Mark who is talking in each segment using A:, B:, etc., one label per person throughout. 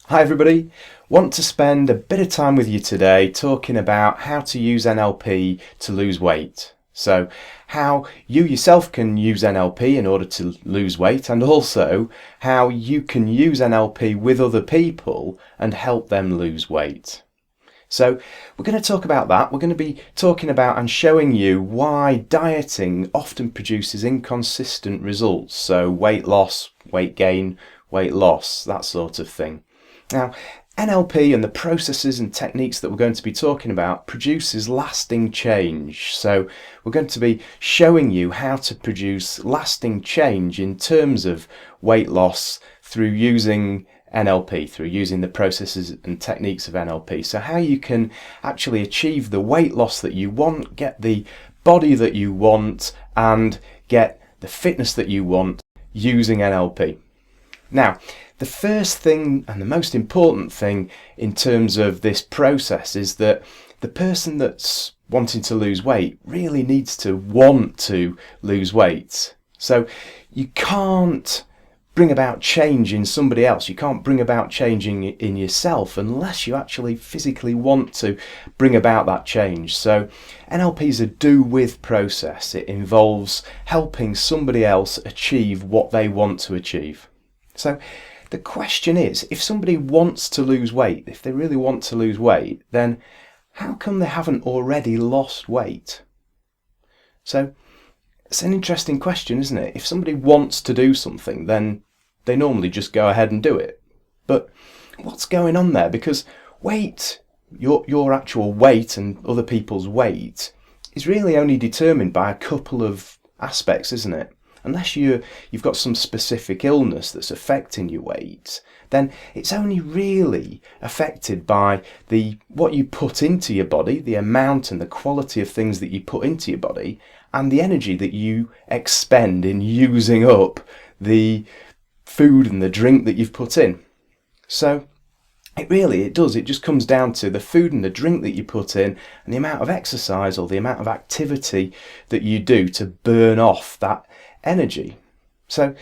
A: Hi everybody, want to spend a bit of time with you today talking about how to use NLP to lose weight. So how you yourself can use NLP in order to lose weight, and also how you can use NLP with other people and help them lose weight. So we're going to talk about that. We're going to be talking about and showing you why dieting often produces inconsistent results. So weight loss, weight gain, weight loss, that sort of thing. Now, NLP and the processes and techniques that we're going to be talking about produces lasting change. So we're going to be showing you how to produce lasting change in terms of weight loss through using NLP, through using the processes and techniques of NLP. So how you can actually achieve the weight loss that you want, get the body that you want, and get the fitness that you want using NLP. Now, the first thing and the most important thing in terms of this process is that the person that's wanting to lose weight really needs to want to lose weight. So you can't bring about change in somebody else. You can't bring about change in yourself unless you actually physically want to bring about that change. So NLP is a do-with process. It involves helping somebody else achieve what they want to achieve. So the question is, if somebody wants to lose weight, if they really want to lose weight, then how come they haven't already lost weight? So it's an interesting question, isn't it? If somebody wants to do something, then they normally just go ahead and do it. But what's going on there? Because weight, your actual weight and other people's weight, is really only determined by a couple of aspects, isn't it? Unless you've got some specific illness that's affecting your weight, then it's only really affected by what you put into your body, the amount and the quality of things that you put into your body, and the energy that you expend in using up the food and the drink that you've put in. So it just comes down to the food and the drink that you put in and the amount of exercise or the amount of activity that you do to burn off that energy. So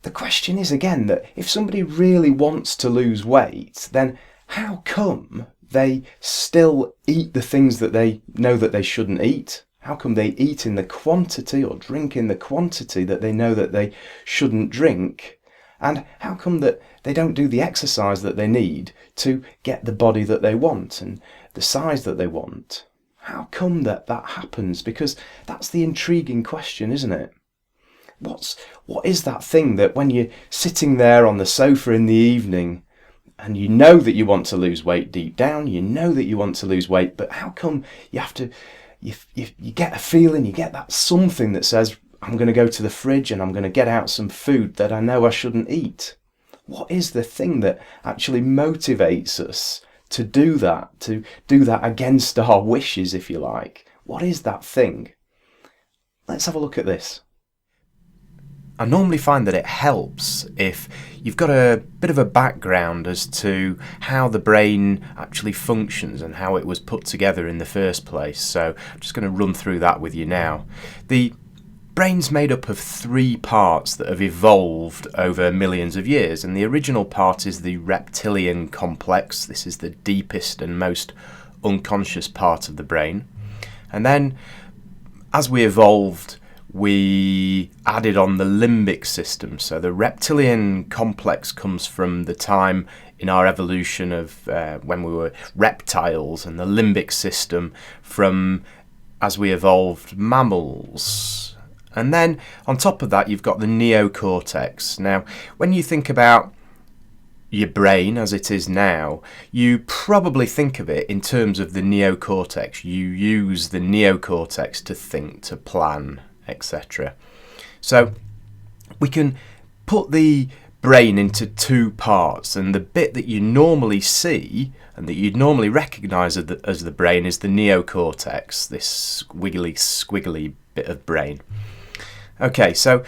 A: the question is again that if somebody really wants to lose weight, then how come they still eat the things that they know that they shouldn't eat? How come they eat in the quantity or drink in the quantity that they know that they shouldn't drink? And how come that they don't do the exercise that they need to get the body that they want and the size that they want? How come that happens? Because that's the intriguing question, isn't it? What is that thing that when you're sitting there on the sofa in the evening and you know that you want to lose weight deep down, you know that you want to lose weight, but how come you have to, you get a feeling, you get that something that says, I'm going to go to the fridge and I'm going to get out some food that I know I shouldn't eat? What is the thing that actually motivates us to do that against our wishes, if you like? What is that thing? Let's have a look at this. I normally find that it helps if you've got a bit of a background as to how the brain actually functions and how it was put together in the first place. So I'm just going to run through that with you now. The brain's made up of three parts that have evolved over millions of years, and the original part is the reptilian complex. This is the deepest and most unconscious part of the brain. And then as we evolved, we added on the limbic system. So the reptilian complex comes from the time in our evolution of when we were reptiles, and the limbic system from as we evolved mammals. And then on top of that, you've got the neocortex. Now, when you think about your brain as it is now, you probably think of it in terms of the neocortex. You use the neocortex to think, to plan, etc. So we can put the brain into two parts, and the bit that you normally see and that you'd normally recognise as the brain is the neocortex, this squiggly bit of brain. Okay, so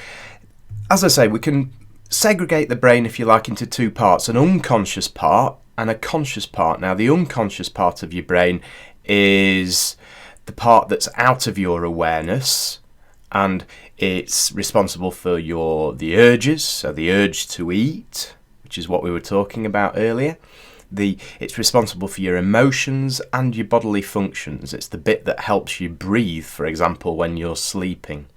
A: as I say, we can segregate the brain, if you like, into two parts, an unconscious part and a conscious part. Now, the unconscious part of your brain is the part that's out of your awareness, and it's responsible for the urges, so the urge to eat, which is what we were talking about earlier. It's responsible for your emotions and your bodily functions. It's the bit that helps you breathe, for example, when you're sleeping.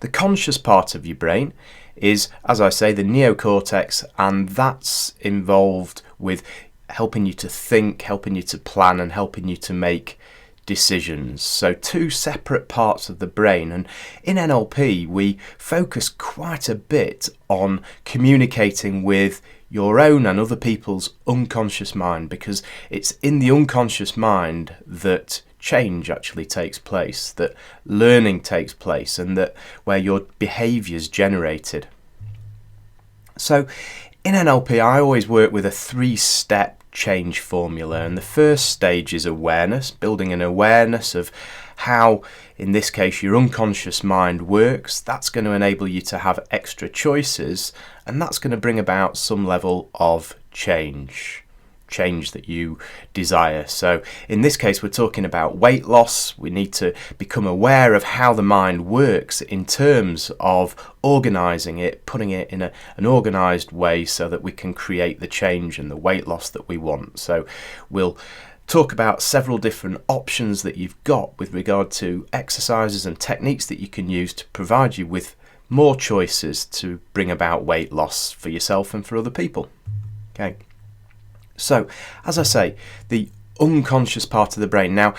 A: The conscious part of your brain is, as I say, the neocortex, and that's involved with helping you to think, helping you to plan, and helping you to make decisions. So two separate parts of the brain. And in NLP, we focus quite a bit on communicating with your own and other people's unconscious mind, because it's in the unconscious mind that change actually takes place, that learning takes place, and that where your behaviours generated. So in NLP, I always work with a 3-step change formula, and the first stage is awareness, building an awareness of how, in this case, your unconscious mind works. That's going to enable you to have extra choices, and that's going to bring about some level of change that you desire. So in this case, we're talking about weight loss. We need to become aware of how the mind works in terms of organising it, putting it in an organised way so that we can create the change and the weight loss that we want. So we'll talk about several different options that you've got with regard to exercises and techniques that you can use to provide you with more choices to bring about weight loss for yourself and for other people. Okay. So, as I say, the unconscious part of the brain. Now,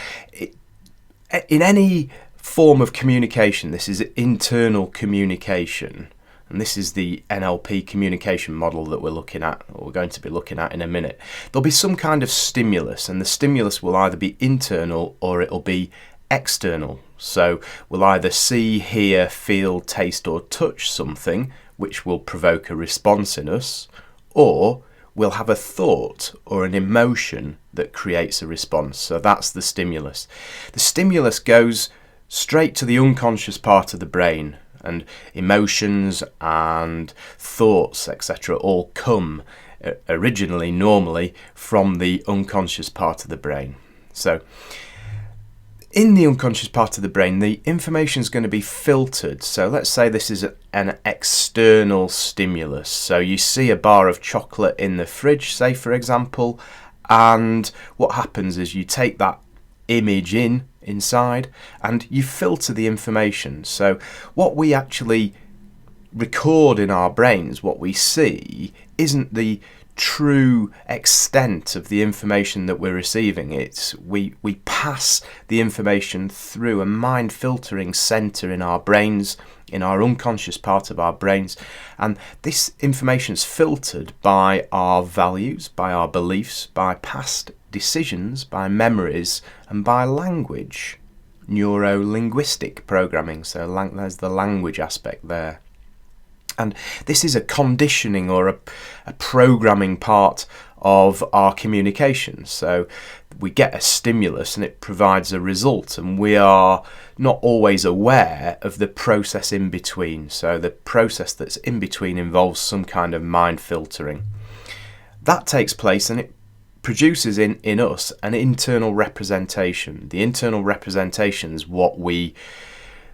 A: in any form of communication, this is internal communication, and this is the NLP communication model that we're looking at, or we're going to be looking at in a minute. There'll be some kind of stimulus, and the stimulus will either be internal or it'll be external. So we'll either see, hear, feel, taste, or touch something which will provoke a response in us, or we'll have a thought or an emotion that creates a response. So that's the stimulus. The stimulus goes straight to the unconscious part of the brain, and emotions and thoughts, etc., all come originally, normally, from the unconscious part of the brain. So in the unconscious part of the brain, the information is going to be filtered. So let's say this is an external stimulus. So you see a bar of chocolate in the fridge, say for example, and what happens is you take that image inside and you filter the information. So what we actually record in our brains, what we see, isn't the true extent of the information that we're receiving. It's we pass the information through a mind filtering center in our brains, in our unconscious part of our brains, and this information is filtered by our values, by our beliefs, by past decisions, by memories, and by language. Neuro-linguistic programming, so there's the language aspect there. And this is a conditioning or a programming part of our communication. So we get a stimulus and it provides a result, and we are not always aware of the process in between. So the process that's in between involves some kind of mind filtering. That takes place and it produces in us an internal representation. The internal representation is what we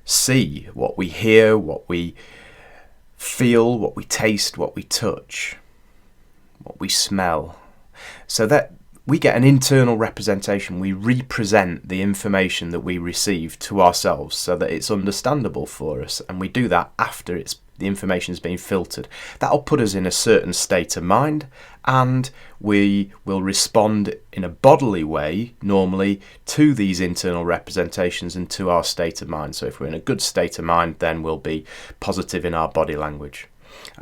A: see, what we hear, what we feel, what we taste, what we touch, what we smell. So that we get an internal representation. We represent the information that we receive to ourselves so that it's understandable for us, and we do that after the information has been filtered. That'll put us in a certain state of mind, and we will respond in a bodily way normally to these internal representations and to our state of mind. So if we're in a good state of mind, then we'll be positive in our body language.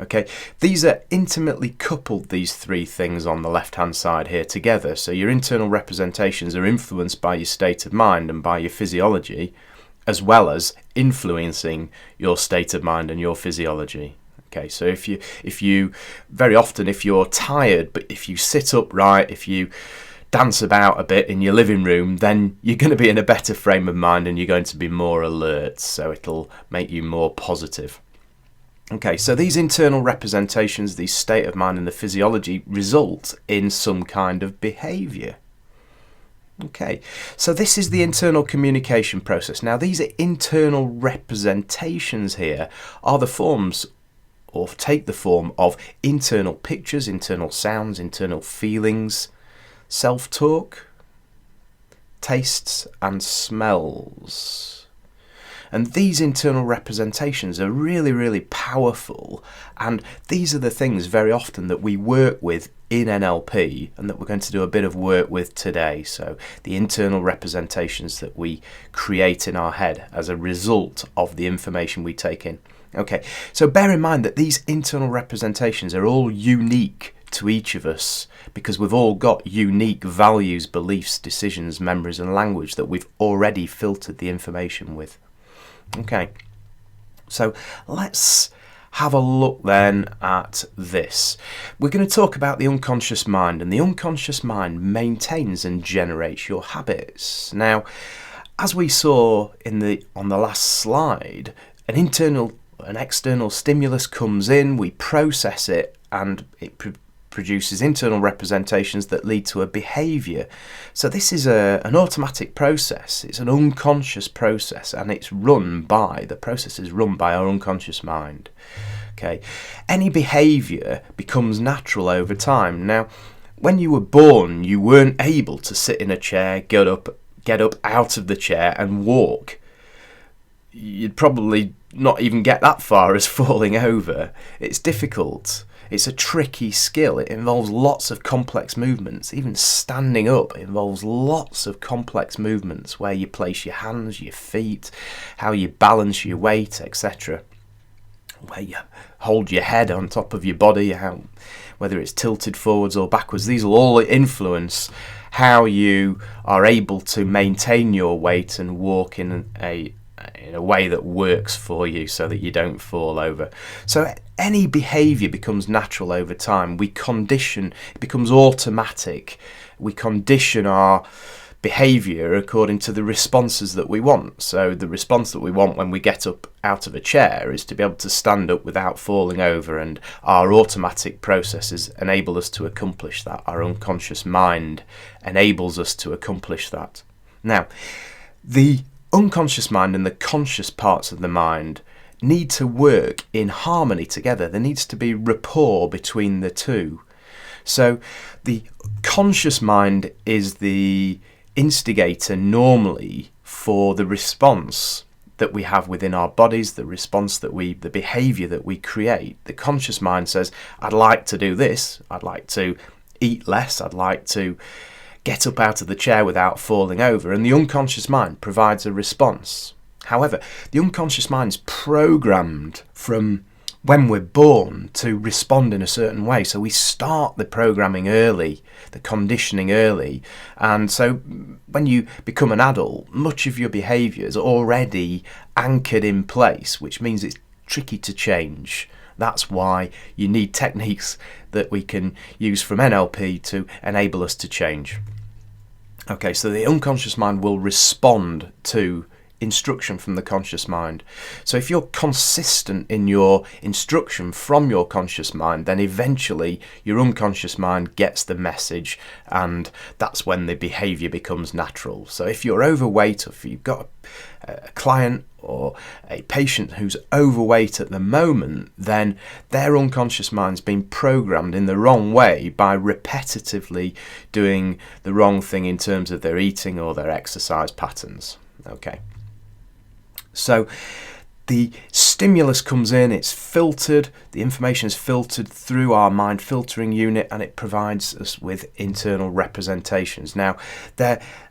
A: Okay, these are intimately coupled, these three things on the left hand side here together. So your internal representations are influenced by your state of mind and by your physiology, as well as influencing your state of mind and your physiology. Okay, so if you very often, if you're tired, but if you sit upright, if you dance about a bit in your living room, then you're going to be in a better frame of mind and you're going to be more alert. So it'll make you more positive. Okay, so these internal representations, the state of mind and the physiology result in some kind of behaviour. Okay, so this is the internal communication process. Now, these internal representations here are the forms or take the form of internal pictures, internal sounds, internal feelings, self-talk, tastes and smells. And these internal representations are really, really powerful, and these are the things very often that we work with in NLP and that we're going to do a bit of work with today. So the internal representations that we create in our head as a result of the information we take in. Okay, so bear in mind that these internal representations are all unique to each of us because we've all got unique values, beliefs, decisions, memories and language that we've already filtered the information with. Okay, so let's have a look then at this. We're going to talk about the unconscious mind, and the unconscious mind maintains and generates your habits. Now, as we saw on the last slide, an external stimulus comes in, we process it, and it produces internal representations that lead to a behaviour. So this is an automatic process, it's an unconscious process, and the process is run by our unconscious mind. Okay, any behaviour becomes natural over time. Now, when you were born, you weren't able to sit in a chair, get up out of the chair and walk. You'd probably not even get that far as falling over. It's difficult. It's a tricky skill. It involves lots of complex movements. Even standing up involves lots of complex movements, where you place your hands, your feet, how you balance your weight, etc. Where you hold your head on top of your body, whether it's tilted forwards or backwards. These will all influence how you are able to maintain your weight and walk in a way that works for you so that you don't fall over. So any behaviour becomes natural over time. It becomes automatic. We condition our behaviour according to the responses that we want. So the response that we want when we get up out of a chair is to be able to stand up without falling over, and our automatic processes enable us to accomplish that. Our unconscious mind enables us to accomplish that. Now, the unconscious mind and the conscious parts of the mind need to work in harmony together. There needs to be rapport between the two. So the conscious mind is the instigator normally for the response that we have within our bodies, the behaviour that we create. The conscious mind says, I'd like to do this, I'd like to eat less, I'd like to get up out of the chair without falling over, and the unconscious mind provides a response. However, the unconscious mind is programmed from when we're born to respond in a certain way. So we start the programming early, the conditioning early, and so when you become an adult, much of your behaviour is already anchored in place, which means it's tricky to change. That's why you need techniques that we can use from NLP to enable us to change. Okay, so the unconscious mind will respond to instruction from the conscious mind. So if you're consistent in your instruction from your conscious mind, then eventually your unconscious mind gets the message, and that's when the behaviour becomes natural. So if you're overweight, or if you've got a client or a patient who's overweight at the moment, then their unconscious mind's been programmed in the wrong way by repetitively doing the wrong thing in terms of their eating or their exercise patterns. Okay. So the stimulus comes in, it's filtered, the information is filtered through our mind filtering unit, and it provides us with internal representations. Now,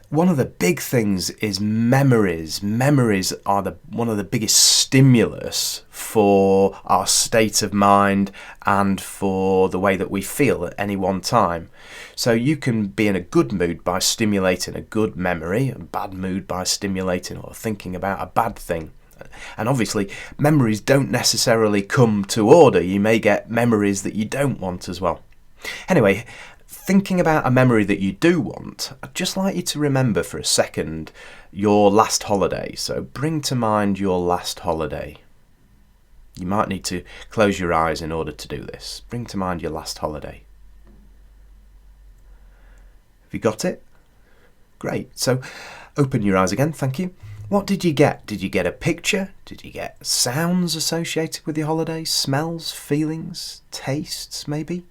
A: one of the big things is memories. Memories are one of the biggest stimulus for our state of mind and for the way that we feel at any one time. So you can be in a good mood by stimulating a good memory, a bad mood by stimulating or thinking about a bad thing. And obviously, memories don't necessarily come to order. You may get memories that you don't want as well. Anyway, thinking about a memory that you do want, I'd just like you to remember for a second your last holiday. So bring to mind your last holiday. You might need to close your eyes in order to do this. Bring to mind your last holiday. Have you got it? Great. So open your eyes again, thank you. What did you get? Did you get a picture? Did you get sounds associated with your holiday? Smells, feelings, tastes, maybe?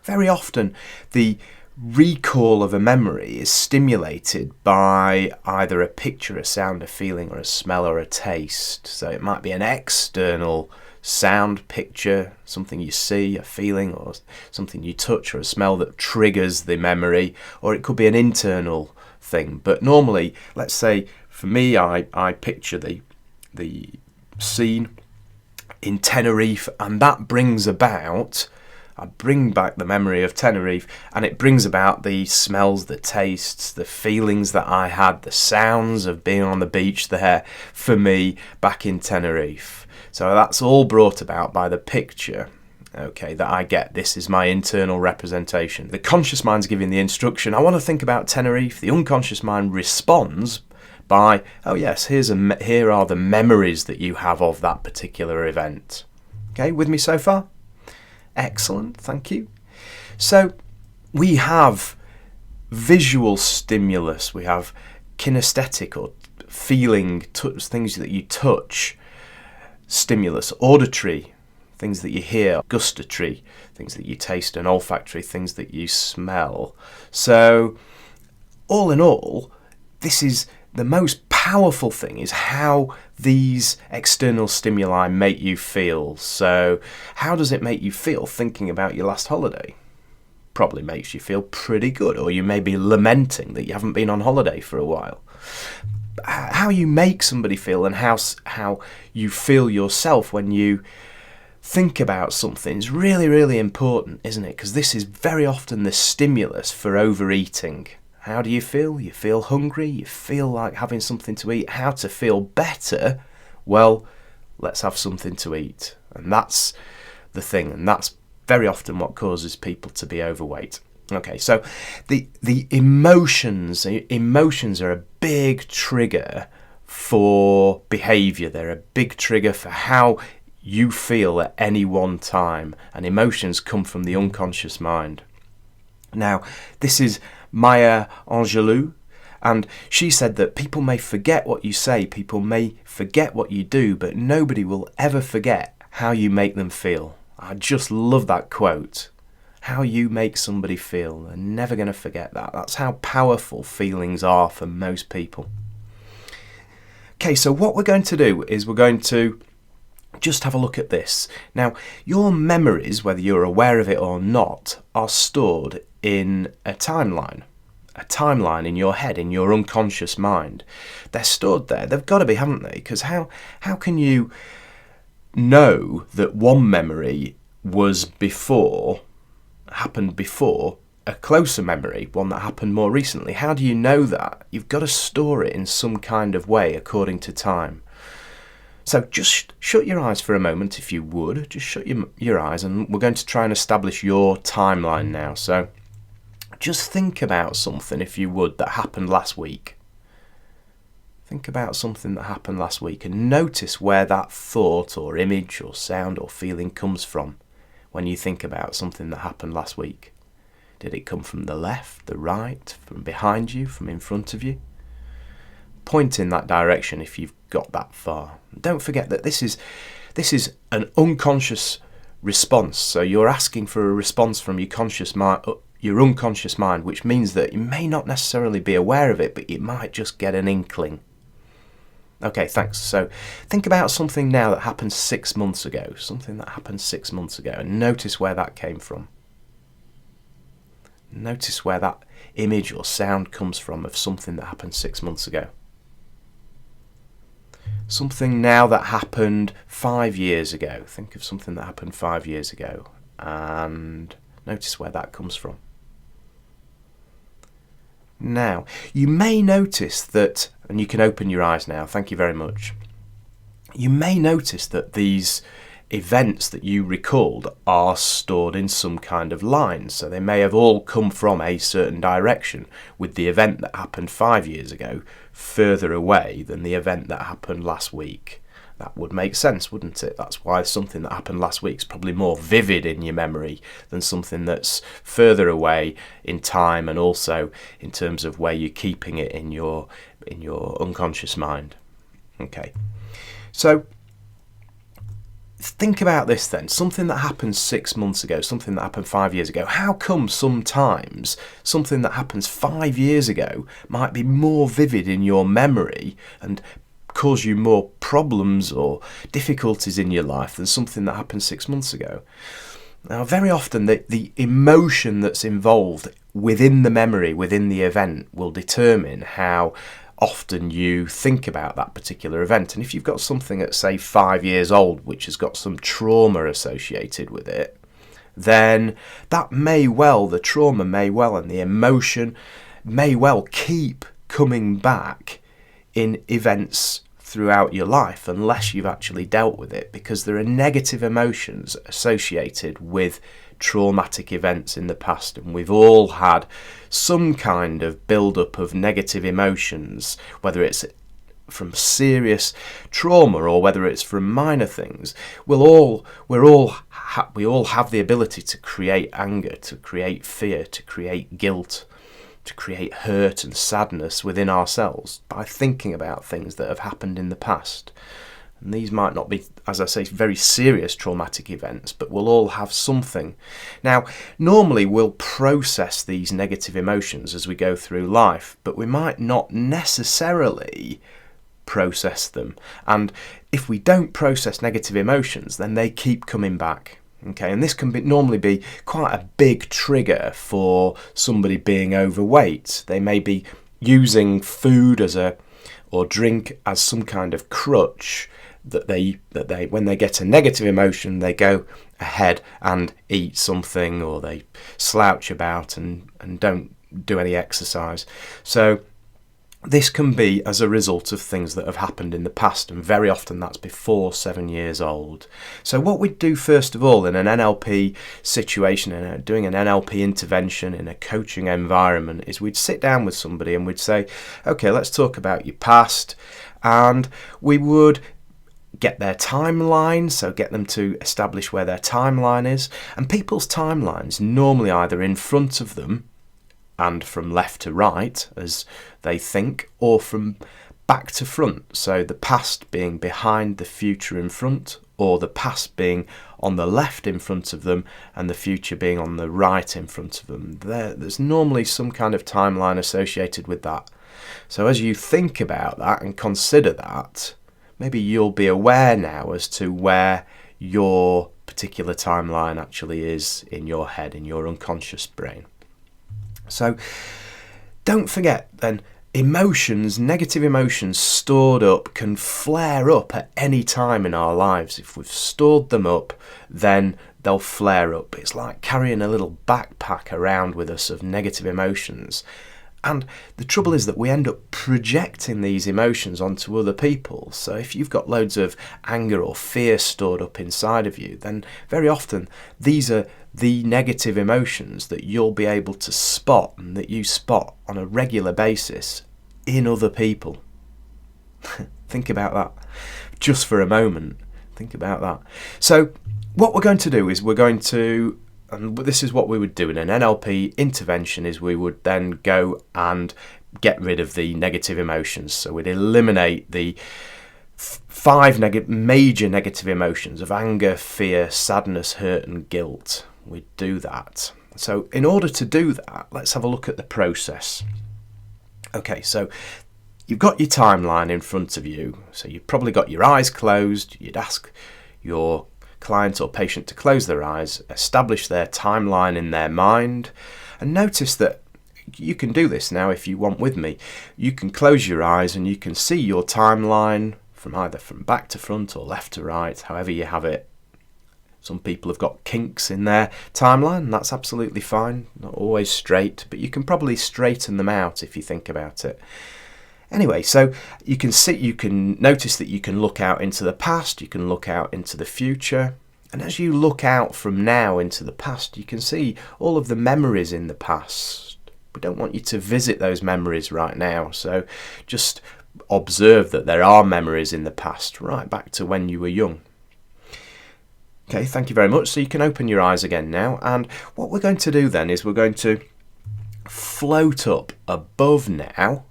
A: Very often, the recall of a memory is stimulated by either a picture, a sound, a feeling, or a smell or a taste. So it might be an external sound, picture, something you see, a feeling, or something you touch, or a smell that triggers the memory, or it could be an internal thing. But normally, let's say for me, I picture the scene in Tenerife, and that brings about, I bring back the memory of Tenerife, and it brings about the smells, the tastes, the feelings that I had, the sounds of being on the beach there for me back in Tenerife. So that's all brought about by the picture, okay, that I get. This is my internal representation. The conscious mind's giving the instruction, I want to think about Tenerife. The unconscious mind responds by, oh yes, here are the memories that you have of that particular event. Okay, with me so far? Excellent, thank you. So we have visual stimulus, we have kinesthetic or feeling, things that you touch, stimulus, auditory, things that you hear, gustatory, things that you taste, and olfactory, things that you smell. So all in all, this is the most powerful thing, is how these external stimuli make you feel. So how does it make you feel thinking about your last holiday? Probably makes you feel pretty good, or you may be lamenting that you haven't been on holiday for a while. How you make somebody feel and how you feel yourself when you think about something is really, really important, isn't it? Because this is very often the stimulus for overeating. How do you feel? You feel hungry? You feel like having something to eat? How to feel better? Well, let's have something to eat. And that's the thing, and that's very often what causes people to be overweight. Okay, so the emotions are a big trigger for behaviour. They're a big trigger for how you feel at any one time, and emotions come from the unconscious mind. Now, this is Maya Angelou, and she said that people may forget what you say, people may forget what you do, but nobody will ever forget how you make them feel. I just love that quote. How you make somebody feel, they're never going to forget that. That's how powerful feelings are for most people. Okay, so what we're going to do is we're going to just have a look at this. Now, your memories, whether you're aware of it or not, are stored in a timeline in your head, in your unconscious mind. They're stored there. They've got to be, haven't they? Because how can you know that one memory happened before a closer memory, one that happened more recently? How do you know that? You've got to store it in some kind of way according to time. So just shut your eyes for a moment, if you would. Just shut your eyes, and we're going to try and establish your timeline now. So just think about something, if you would, that happened last week. Think about something that happened last week and notice where that thought or image or sound or feeling comes from when you think about something that happened last week. Did it come from the left, the right, from behind you, from in front of you? Point in that direction if you've got that far. Don't forget that this is an unconscious response. So you're asking for a response from your unconscious mind, which means that you may not necessarily be aware of it, but you might just get an inkling. Okay, thanks. So think about something now that happened 6 months ago, and notice where that came from. Notice where that image or sound comes from of something that happened 6 months ago. Something now that happened 5 years ago. Think of something that happened 5 years ago and notice where that comes from. Now, you may notice that, and you can open your eyes now, thank you very much. You may notice that these events that you recalled are stored in some kind of line. So they may have all come from a certain direction, with the event that happened 5 years ago further away than the event that happened last week. That would make sense, wouldn't it? That's why something that happened last week is probably more vivid in your memory than something that's further away in time, and also in terms of where you're keeping it in your in your unconscious mind. Okay, so think about this then. Something that happened 6 months ago, something that happened 5 years ago. How come sometimes something that happens 5 years ago might be more vivid in your memory and cause you more problems or difficulties in your life than something that happened 6 months ago? Now, very often the emotion that's involved within the memory, within the event, will determine how often you think about that particular event. And if you've got something at, say, 5 years old, which has got some trauma associated with it, then that the trauma may well, and the emotion may well keep coming back in events throughout your life unless you've actually dealt with it, because there are negative emotions associated with traumatic events in the past, and we've all had some kind of build-up of negative emotions, whether it's from serious trauma or whether it's from minor things. We all have the ability to create anger, to create fear, to create guilt, to create hurt and sadness within ourselves by thinking about things that have happened in the past. And these might not be, as I say, very serious traumatic events, but we'll all have something. Now, normally we'll process these negative emotions as we go through life, but we might not necessarily process them. And if we don't process negative emotions, then they keep coming back. Okay, and this can normally be quite a big trigger for somebody being overweight. They may be using food or drink as some kind of crutch that they when they get a negative emotion, they go ahead and eat something, or they slouch about and don't do any exercise. So this can be as a result of things that have happened in the past, and very often that's before 7 years old. So what we'd do first of all in an NLP situation, doing an NLP intervention in a coaching environment, is we'd sit down with somebody and we'd say, okay, let's talk about your past, and we would get their timeline, so get them to establish where their timeline is. And people's timelines normally either in front of them and from left to right as they think, or from back to front, so the past being behind, the future in front, or the past being on the left in front of them and the future being on the right in front of them. There's normally some kind of timeline associated with that. So as you think about that and consider that, maybe you'll be aware now as to where your particular timeline actually is in your head, in your unconscious brain. So don't forget then, emotions, negative emotions stored up can flare up at any time in our lives. If we've stored them up, then they'll flare up. It's like carrying a little backpack around with us of negative emotions. And the trouble is that we end up projecting these emotions onto other people. So if you've got loads of anger or fear stored up inside of you, then very often these are the negative emotions that you'll be able to spot, and that you spot on a regular basis in other people. Think about that just for a moment. Think about that. So what we're going to do is and this is what we would do in an NLP intervention, is we would then go and get rid of the negative emotions. So we'd eliminate the 5 major negative emotions of anger, fear, sadness, hurt and guilt. We'd do that. So in order to do that, let's have a look at the process. Okay, so you've got your timeline in front of you. So you've probably got your eyes closed. You'd ask your client or patient to close their eyes, establish their timeline in their mind, and notice that you can do this now if you want with me. You can close your eyes and you can see your timeline from either from back to front or left to right, however you have it. Some people have got kinks in their timeline, and that's absolutely fine. Not always straight, but you can probably straighten them out if you think about it. Anyway, so you can notice that you can look out into the past, you can look out into the future, and as you look out from now into the past, you can see all of the memories in the past. We don't want you to visit those memories right now, so just observe that there are memories in the past, right back to when you were young. Okay, thank you very much. So you can open your eyes again now, and what we're going to do then is we're going to float up above now.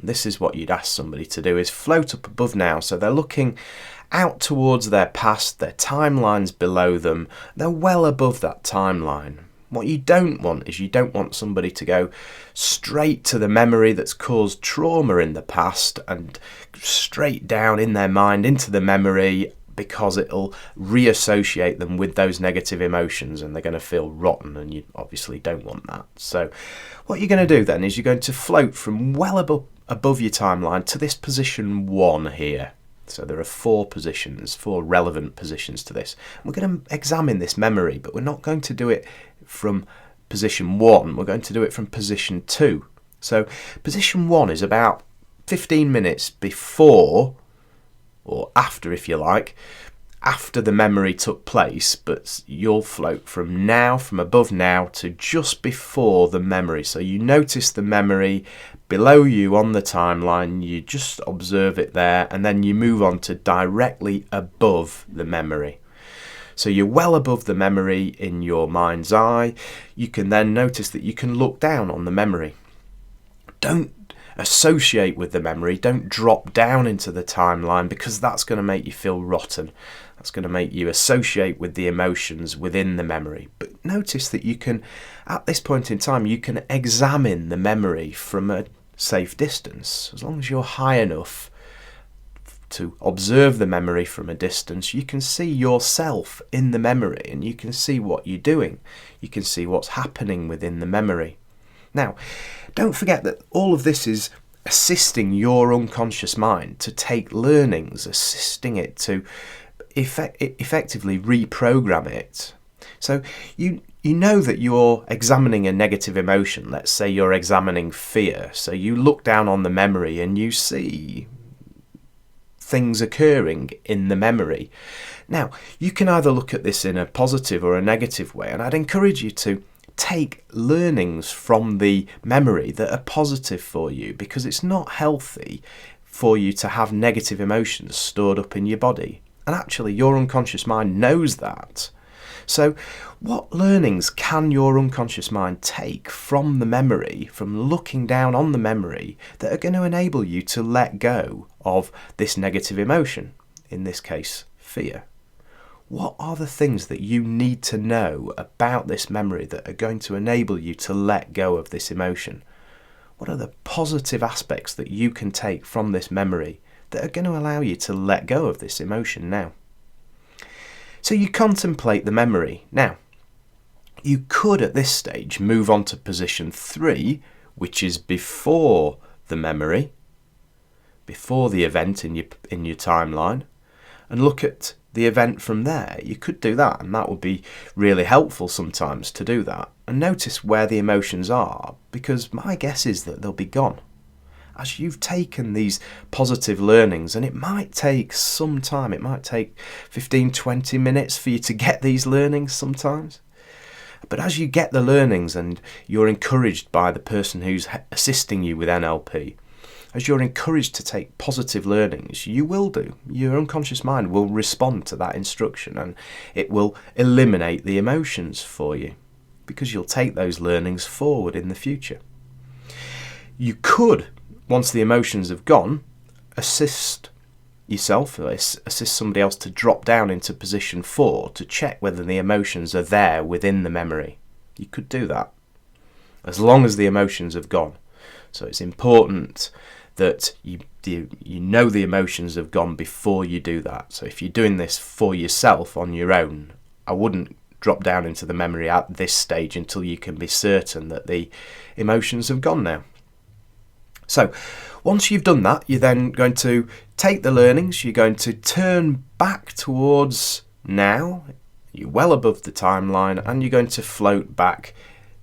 A: This is what you'd ask somebody to do, is float up above now. So they're looking out towards their past, their timeline's below them, they're well above that timeline. What you don't want is you don't want somebody to go straight to the memory that's caused trauma in the past and straight down in their mind into the memory, because it'll reassociate them with those negative emotions and they're going to feel rotten, and you obviously don't want that. So what you're going to do then is you're going to float from well above your timeline to this position 1 here. So there are 4 positions, 4 relevant positions to this. We're going to examine this memory, but we're not going to do it from position 1, we're going to do it from position 2. So position 1 is about 15 minutes before, or after if you like, after the memory took place, but you'll float from above now to just before the memory. So you notice the memory below you on the timeline, you just observe it there, and then you move on to directly above the memory. So you're well above the memory in your mind's eye. You can then notice that you can look down on the memory. Don't associate with the memory, don't drop down into the timeline, because that's going to make you feel rotten. That's going to make you associate with the emotions within the memory. But notice that you can, at this point in time, you can examine the memory from a safe distance. As long as you're high enough to observe the memory from a distance, you can see yourself in the memory and you can see what you're doing. You can see what's happening within the memory. Now, don't forget that all of this is assisting your unconscious mind to take learnings, assisting it to effectively reprogram it. So you know that you're examining a negative emotion. Let's say you're examining fear. So you look down on the memory and you see things occurring in the memory. Now, you can either look at this in a positive or a negative way, and I'd encourage you to take learnings from the memory that are positive for you, because it's not healthy for you to have negative emotions stored up in your body. And actually, your unconscious mind knows that. So what learnings can your unconscious mind take from the memory, from looking down on the memory, that are going to enable you to let go of this negative emotion, in this case, fear? What are the things that you need to know about this memory that are going to enable you to let go of this emotion? What are the positive aspects that you can take from this memory that are going to allow you to let go of this emotion now? So you contemplate the memory. Now, you could at this stage move on to position 3, which is before the memory, before the event in your timeline, and look at the event from there. You could do that, and that would be really helpful sometimes to do that. And notice where the emotions are, because my guess is that they'll be gone as you've taken these positive learnings, and it might take some time. It might take 15-20 minutes for you to get these learnings sometimes. But as you get the learnings and you're encouraged by the person who's assisting you with NLP, as you're encouraged to take positive learnings, you will do. Your unconscious mind will respond to that instruction, and it will eliminate the emotions for you, because you'll take those learnings forward in the future. You could, once the emotions have gone, assist yourself, or assist somebody else to drop down into position 4 to check whether the emotions are there within the memory. You could do that, as long as the emotions have gone. So it's important that you know the emotions have gone before you do that. So if you're doing this for yourself on your own, I wouldn't drop down into the memory at this stage until you can be certain that the emotions have gone now. So once you've done that, you're then going to take the learnings, you're going to turn back towards now, you're well above the timeline, and you're going to float back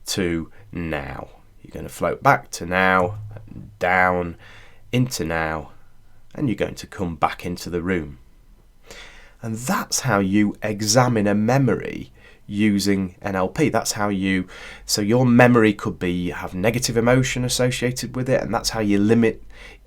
A: to now. You're going to float back to now, down into now, and you're going to come back into the room. And that's how you examine a memory using NLP. That's how so your memory could have negative emotion associated with it, and that's how you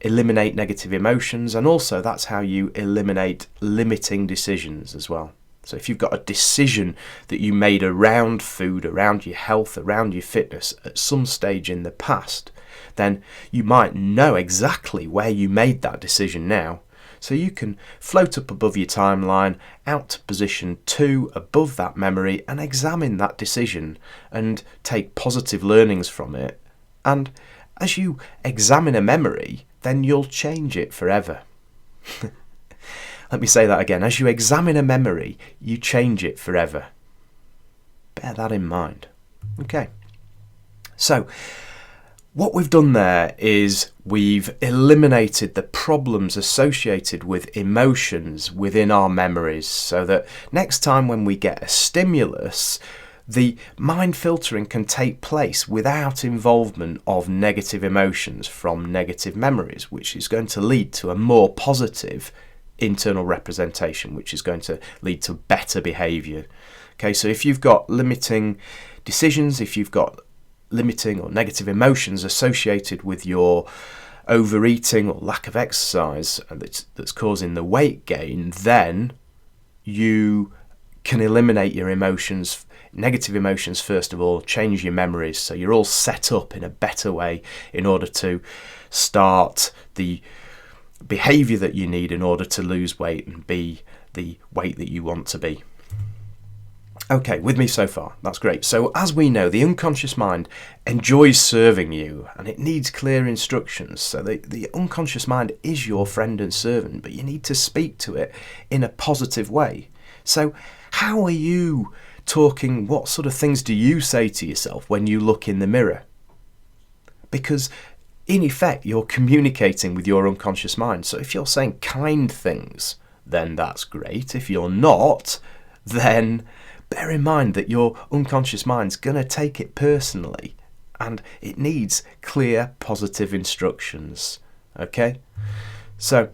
A: eliminate negative emotions, and also that's how you eliminate limiting decisions as well. So if you've got a decision that you made around food, around your health, around your fitness at some stage in the past, then you might know exactly where you made that decision now. So you can float up above your timeline, out to position 2 above that memory, and examine that decision and take positive learnings from it. And as you examine a memory, then you'll change it forever. Let me say that again. As you examine a memory, you change it forever. Bear that in mind. Okay. So, what we've done there is we've eliminated the problems associated with emotions within our memories, so that next time when we get a stimulus, the mind filtering can take place without involvement of negative emotions from negative memories, which is going to lead to a more positive internal representation, which is going to lead to better behaviour. Okay, so if you've got limiting decisions, if you've got limiting or negative emotions associated with your overeating or lack of exercise that's causing the weight gain, then you can eliminate your emotions, negative emotions first of all, change your memories so you're all set up in a better way in order to start the behaviour that you need in order to lose weight and be the weight that you want to be. Okay, with me so far, that's great. So as we know, the unconscious mind enjoys serving you and it needs clear instructions. So the unconscious mind is your friend and servant, but you need to speak to it in a positive way. So how are you talking? What sort of things do you say to yourself when you look in the mirror? Because in effect, you're communicating with your unconscious mind. So if you're saying kind things, then that's great. If you're not, then bear in mind that your unconscious mind's going to take it personally and it needs clear, positive instructions. Okay? So,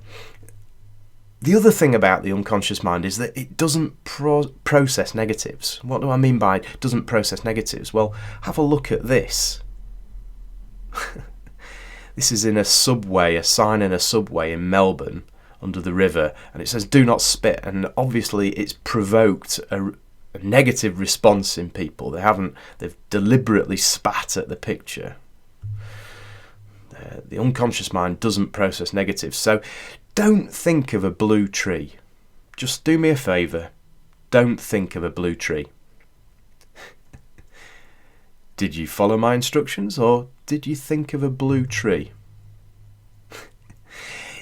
A: the other thing about the unconscious mind is that it doesn't process negatives. What do I mean by doesn't process negatives? Well, have a look at this. This is in a subway, a sign in a subway in Melbourne under the river, and it says do not spit, and obviously it's provoked a negative response in people. They've deliberately spat at the picture. The unconscious mind doesn't process negatives. So don't think of a blue tree. Just do me a favour. Don't think of a blue tree. Did you follow my instructions, or did you think of a blue tree?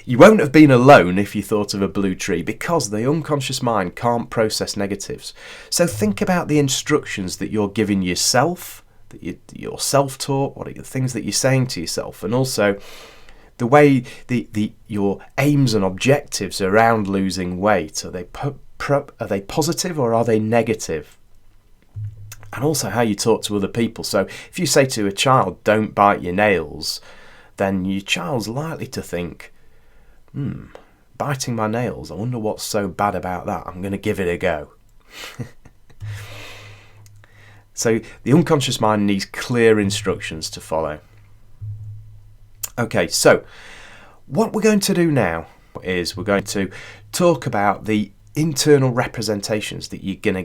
A: You won't have been alone if you thought of a blue tree, because the unconscious mind can't process negatives. So think about the instructions that you're giving yourself, that your self-talk, what are the things that you're saying to yourself, and also the way your aims and objectives around losing weight. Are they positive or are they negative? And also how you talk to other people. So if you say to a child, don't bite your nails, then your child's likely to think, biting my nails, I wonder what's so bad about that. I'm going to give it a go. So the unconscious mind needs clear instructions to follow. Okay, so what we're going to do now is we're going to talk about the internal representations that you're going to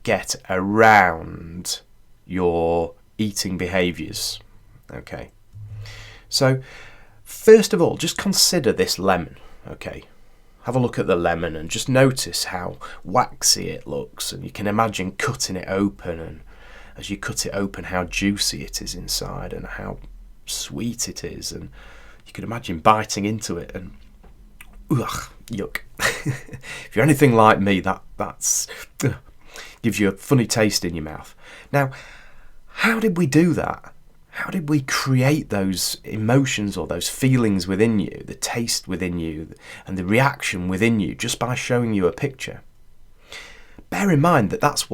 A: get around your eating behaviours. Okay, so first of all, just consider this lemon, okay? Have a look at the lemon and just notice how waxy it looks, and you can imagine cutting it open, and as you cut it open, how juicy it is inside and how sweet it is, and you can imagine biting into it and ugh, yuck. If you're anything like me, that's gives you a funny taste in your mouth. Now, how did we do that? How did we create those emotions or those feelings within you, the taste within you and the reaction within you just by showing you a picture? Bear in mind that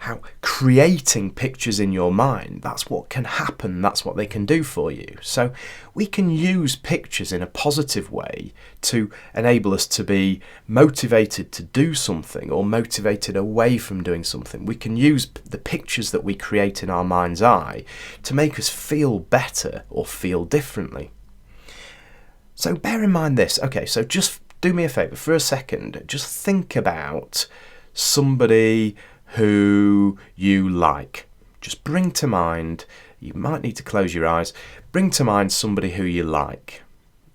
A: how creating pictures in your mind, that's what can happen, that's what they can do for you. So we can use pictures in a positive way to enable us to be motivated to do something or motivated away from doing something. We can use the pictures that we create in our mind's eye to make us feel better or feel differently. So bear in mind this. Okay, so just do me a favour for a second. Just think about somebody who you like. Just bring to mind you might need to close your eyes. Bring to mind somebody who you like.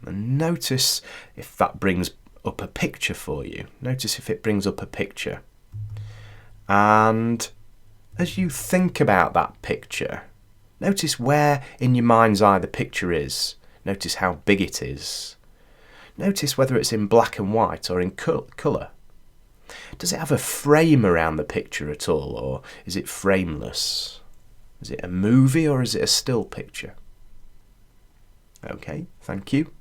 A: And notice if that brings up a picture for you. Notice if it brings up a picture. And as you think about that picture, notice where in your mind's eye the picture is. Notice how big it is. Notice whether it's in black and white or in colour. Does it have a frame around the picture at all, or is it frameless? Is it a movie or is it a still picture? Okay, thank you.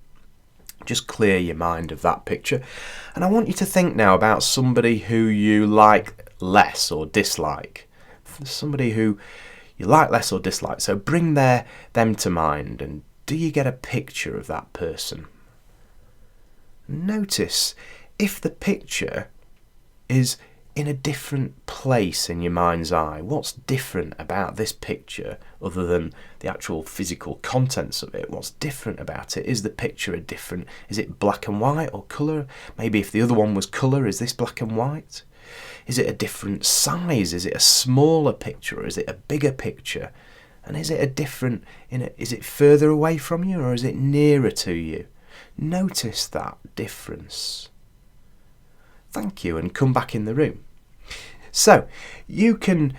A: Just clear your mind of that picture. And I want you to think now about somebody who you like less or dislike. Somebody who you like less or dislike. So bring them to mind, and do you get a picture of that person? Notice if the picture is in a different place in your mind's eye. What's different about this picture other than the actual physical contents of it? What's different about it? Is the picture is it black and white or colour? Maybe if the other one was colour, is this black and white? Is it a different size? Is it a smaller picture or is it a bigger picture? And is it is it further away from you or is it nearer to you? Notice that difference. Thank you, and come back in the room. So, you can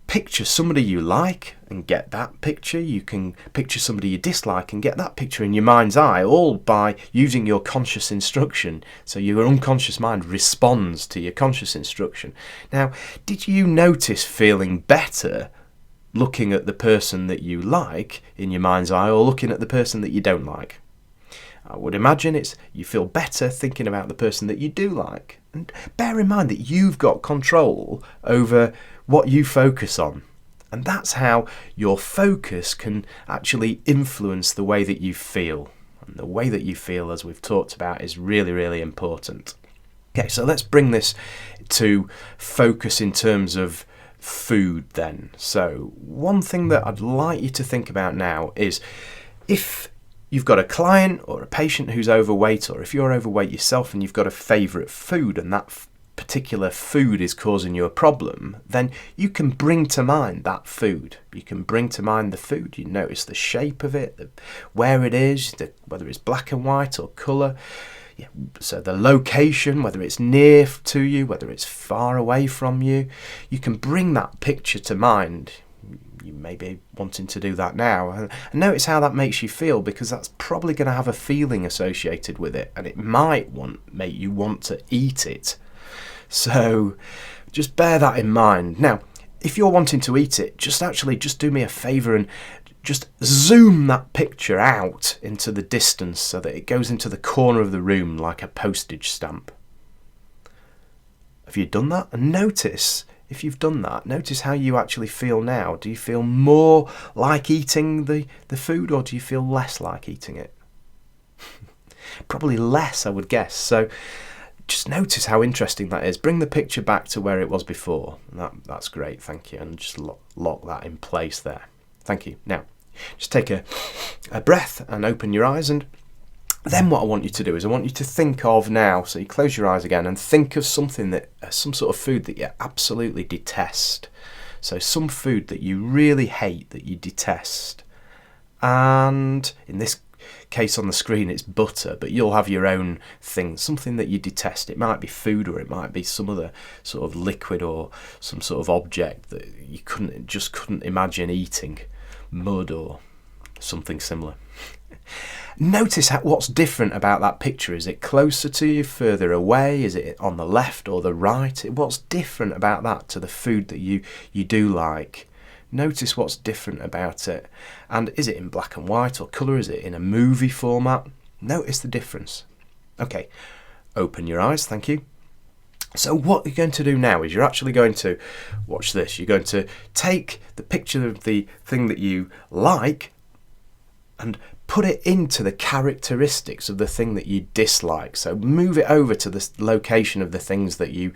A: picture somebody you like and get that picture. You can picture somebody you dislike and get that picture in your mind's eye, all by using your conscious instruction. So your unconscious mind responds to your conscious instruction. Now, did you notice feeling better looking at the person that you like in your mind's eye or looking at the person that you don't like? I would imagine you feel better thinking about the person that you do like. And bear in mind that you've got control over what you focus on. And that's how your focus can actually influence the way that you feel. And the way that you feel, as we've talked about, is really, really important. Okay, so let's bring this to focus in terms of food then. So one thing that I'd like you to think about now is if you've got a client or a patient who's overweight, or if you're overweight yourself and you've got a favourite food and that particular food is causing you a problem, then you can bring to mind that food. You can bring to mind the food. You notice the shape of it, where it is, whether it's black and white or colour. Yeah, so the location, whether it's near to you, whether it's far away from you, you can bring that picture to mind. You may be wanting to do that now, and notice how that makes you feel, because that's probably going to have a feeling associated with it, and it might make you want to eat it. So just bear that in mind. Now, if you're wanting to eat it, just do me a favour and just zoom that picture out into the distance so that it goes into the corner of the room like a postage stamp. Have you done that? And notice, if you've done that, notice how you actually feel now. Do you feel more like eating the food, or do you feel less like eating it? Probably less, I would guess. So just notice how interesting that is. Bring the picture back to where it was before. That's great, thank you. And just lock that in place there. Thank you. Now, just take a breath and open your eyes, and then what I want you to do is I want you to think of now, so you close your eyes again and think of some sort of food that you absolutely detest. So some food that you really hate, that you detest. And in this case on the screen it's butter, but you'll have your own thing, something that you detest. It might be food, or it might be some other sort of liquid or some sort of object that you couldn't imagine eating, mud or something similar. Notice what's different about that picture. Is it closer to you, further away? Is it on the left or the right? What's different about that to the food that you do like? Notice what's different about it. And is it in black and white or colour? Is it in a movie format? Notice the difference. Okay, open your eyes, thank you. So what you're going to do now is you're actually going to, watch this, you're going to take the picture of the thing that you like and put it into the characteristics of the thing that you dislike. So move it over to the location of the things that you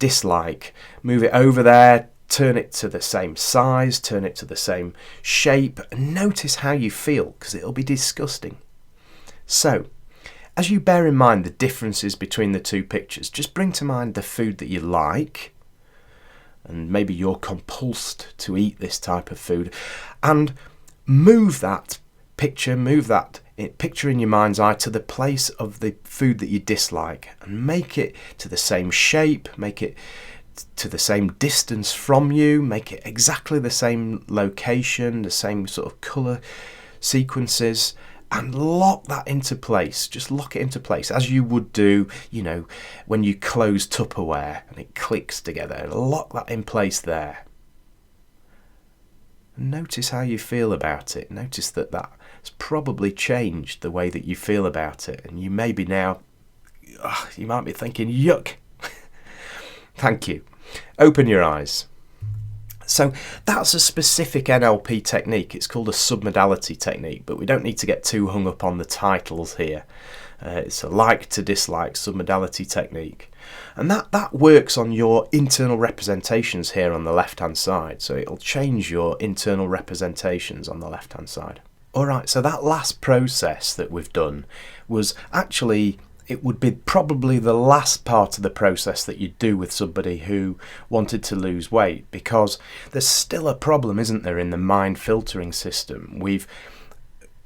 A: dislike. Move it over there, turn it to the same size, turn it to the same shape, and notice how you feel, because it'll be disgusting. So, as you bear in mind the differences between the two pictures, just bring to mind the food that you like, and maybe you're compulsed to eat this type of food, and move that picture in your mind's eye to the place of the food that you dislike, and make it to the same shape, make it to the same distance from you, make it exactly the same location, the same sort of colour sequences, and lock that into place. Just lock it into place as you would do, when you close Tupperware and it clicks together. Lock that in place there. Notice how you feel about it. Notice that has probably changed the way that you feel about it. And you maybe now, you might be thinking, yuck. Thank you. Open your eyes. So that's a specific NLP technique. It's called a submodality technique, but we don't need to get too hung up on the titles here. It's a like to dislike submodality technique. And that works on your internal representations here on the left-hand side. So it'll change your internal representations on the left-hand side. All right, so that last process that we've done was actually, it would be probably the last part of the process that you'd do with somebody who wanted to lose weight, because there's still a problem, isn't there, in the mind filtering system. We've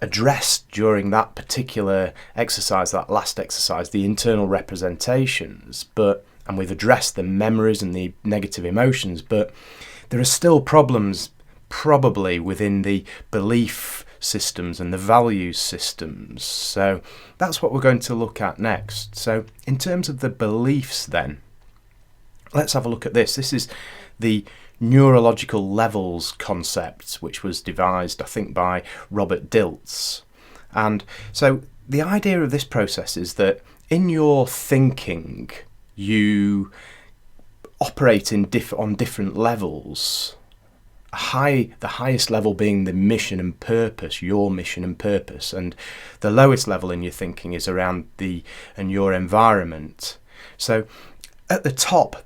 A: addressed during that particular exercise, that last exercise, the internal representations, and we've addressed the memories and the negative emotions, but there are still problems probably within the belief systems and the values systems. So that's what we're going to look at next. So in terms of the beliefs then, let's have a look at this. This is the neurological levels concept, which was devised, I think, by Robert Dilts. And so the idea of this process is that in your thinking, you operate on different levels. The highest level being the mission and purpose, your mission and purpose, and the lowest level in your thinking is around your environment. So at the top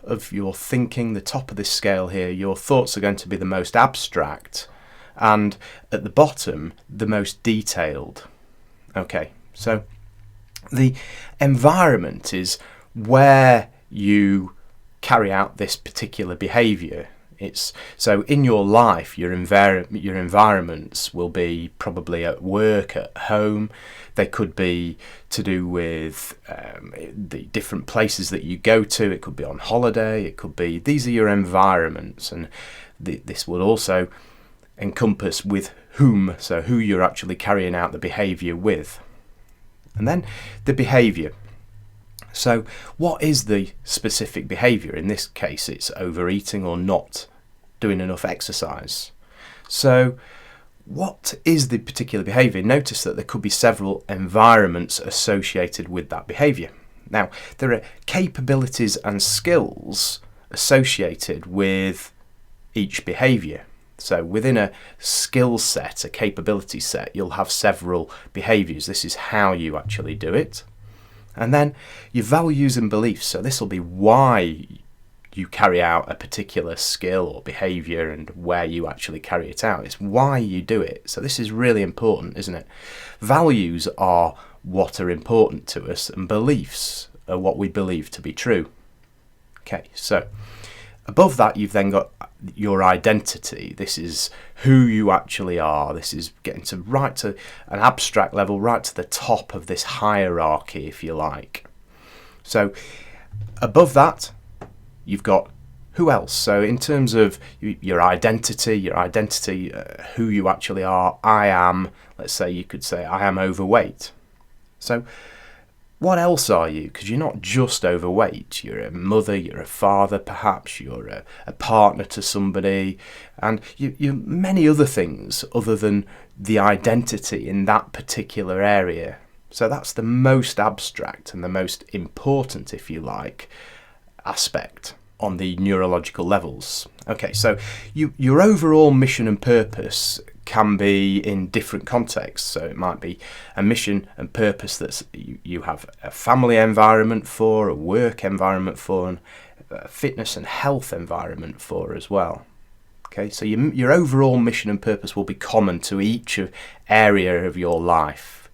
A: of your thinking, the top of this scale here, your thoughts are going to be the most abstract, and at the bottom, the most detailed. Okay, so the environment is where you carry out this particular behaviour. So in your life, your environments will be probably at work, at home. They could be to do with the different places that you go to. It could be on holiday. It could be, these are your environments. And this will also encompass with whom, so who you're actually carrying out the behaviour with. And then the behaviour. So what is the specific behaviour? In this case, it's overeating or not doing enough exercise. So what is the particular behaviour? Notice that there could be several environments associated with that behaviour. Now, there are capabilities and skills associated with each behaviour. So within a skill set, a capability set, you'll have several behaviours. This is how you actually do it. And then your values and beliefs. So this will be why you carry out a particular skill or behaviour and where you actually carry it out. It's why you do it. So this is really important, isn't it? Values are what are important to us, and beliefs are what we believe to be true. Okay, so above that you've then got your identity. This is who you actually are. This is getting to right to an abstract level, right to the top of this hierarchy, if you like. So above that you've got who else. So in terms of your identity, who you actually are, I am, let's say you could say I am overweight. So what else are you? Because you're not just overweight. You're a mother, you're a father, perhaps you're a partner to somebody, and you're many other things other than the identity in that particular area. So that's the most abstract and the most important, if you like, aspect on the neurological levels. Okay, so your overall mission and purpose can be in different contexts. So it might be a mission and purpose that you have a family environment for, a work environment for, and a fitness and health environment for as well. Okay, so your overall mission and purpose will be common to each area of your life.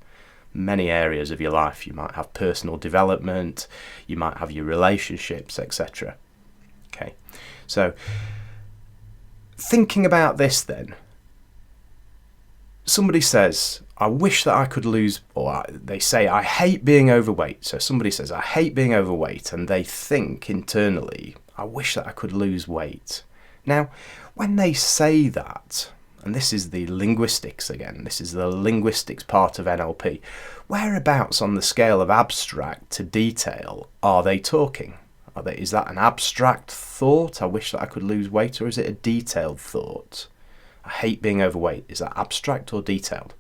A: Many areas of your life. You might have personal development, you might have your relationships, etc. Okay, So thinking about this then, somebody says, I wish that I could lose, or they say, I hate being overweight. So somebody says, I hate being overweight, and they think internally, I wish that I could lose weight. Now, when they say that, and this is the linguistics again, this is the linguistics part of NLP, whereabouts on the scale of abstract to detail are they talking? Is that an abstract thought, I wish that I could lose weight, or is it a detailed thought? I hate being overweight. Is that abstract or detailed?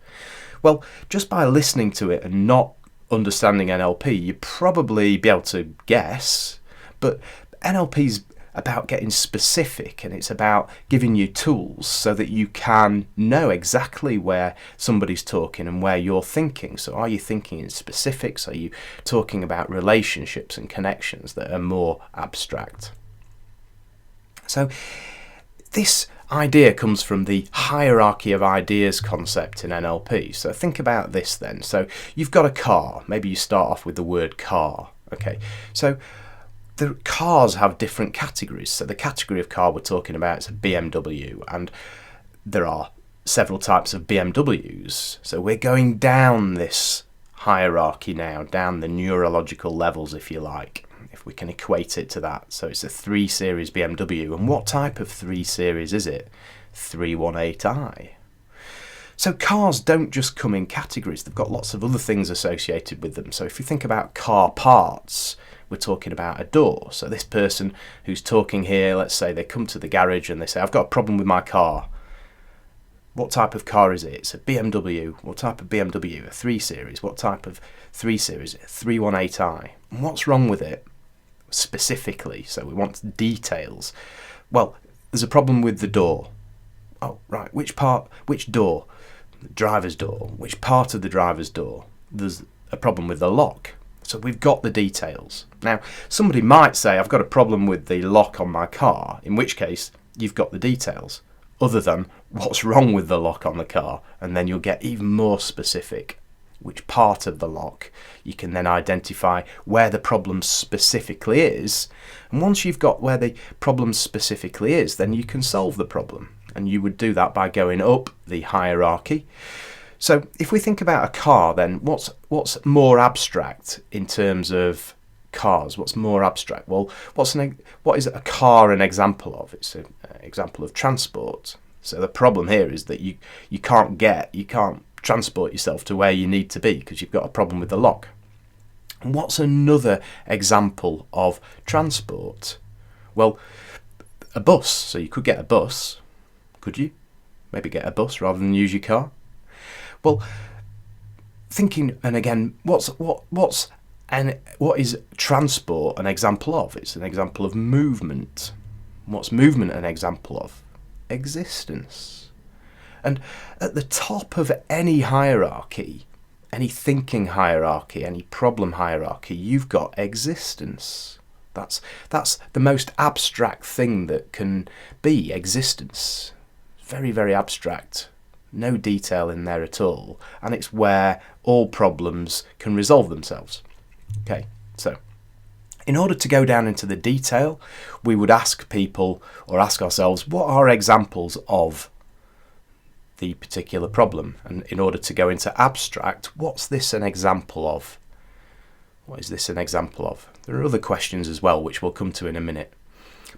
A: Well, just by listening to it and not understanding NLP, you'd probably be able to guess, but NLP's about getting specific, and it's about giving you tools so that you can know exactly where somebody's talking and where you're thinking. So are you thinking in specifics? Are you talking about relationships and connections that are more abstract? So this idea comes from the hierarchy of ideas concept in NLP. So think about this then. So you've got a car. Maybe you start off with the word car. Okay, so the cars have different categories. So the category of car we're talking about is a BMW, and there are several types of BMWs. So we're going down this hierarchy now, down the neurological levels, if you like, if we can equate it to that. So it's a 3 Series BMW. And what type of 3 Series is it? 318i. So cars don't just come in categories. They've got lots of other things associated with them. So if you think about car parts, we're talking about a door. So this person who's talking here, let's say they come to the garage and they say, I've got a problem with my car. What type of car is it? It's a BMW. What type of BMW? A 3 Series. What type of 3 Series? 318i. And what's wrong with it? Specifically, so we want details. Well, there's a problem with the door. Oh, right, which part, which door? The driver's door. Which part of the driver's door? There's a problem with the lock. So we've got the details. Now, somebody might say, I've got a problem with the lock on my car, in which case you've got the details, other than what's wrong with the lock on the car, and then you'll get even more specific. Which part of the lock, you can then identify where the problem specifically is, and once you've got where the problem specifically is, then you can solve the problem, and you would do that by going up the hierarchy. So if we think about a car, then what's more abstract in terms of cars? What's more abstract? Well, what is a car an example of? It's an example of transport. So the problem here is that you can't transport yourself to where you need to be because you've got a problem with the lock. And what's another example of transport? Well, a bus. So you could get a bus, could you? Maybe get a bus rather than use your car. Well, thinking, and again, what is transport an example of? It's an example of movement. What's movement an example of? Existence. And at the top of any hierarchy, any thinking hierarchy, any problem hierarchy, you've got existence. That's the most abstract thing that can be, existence. Very, very abstract. No detail in there at all. And it's where all problems can resolve themselves. Okay, so in order to go down into the detail, we would ask people or ask ourselves, what are examples of the particular problem? And in order to go into abstract, what's this an example of? What is this an example of? There are other questions as well, which we'll come to in a minute.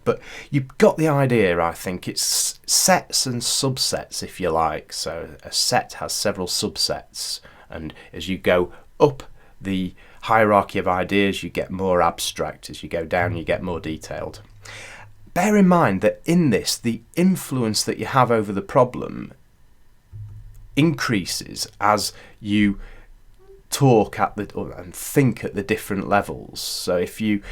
A: But you've got the idea, I think. It's sets and subsets, if you like. So a set has several subsets, and as you go up the hierarchy of ideas, you get more abstract. As you go down, you get more detailed. Bear in mind that in this, the influence that you have over the problem increases as you talk and think at the different levels. So if you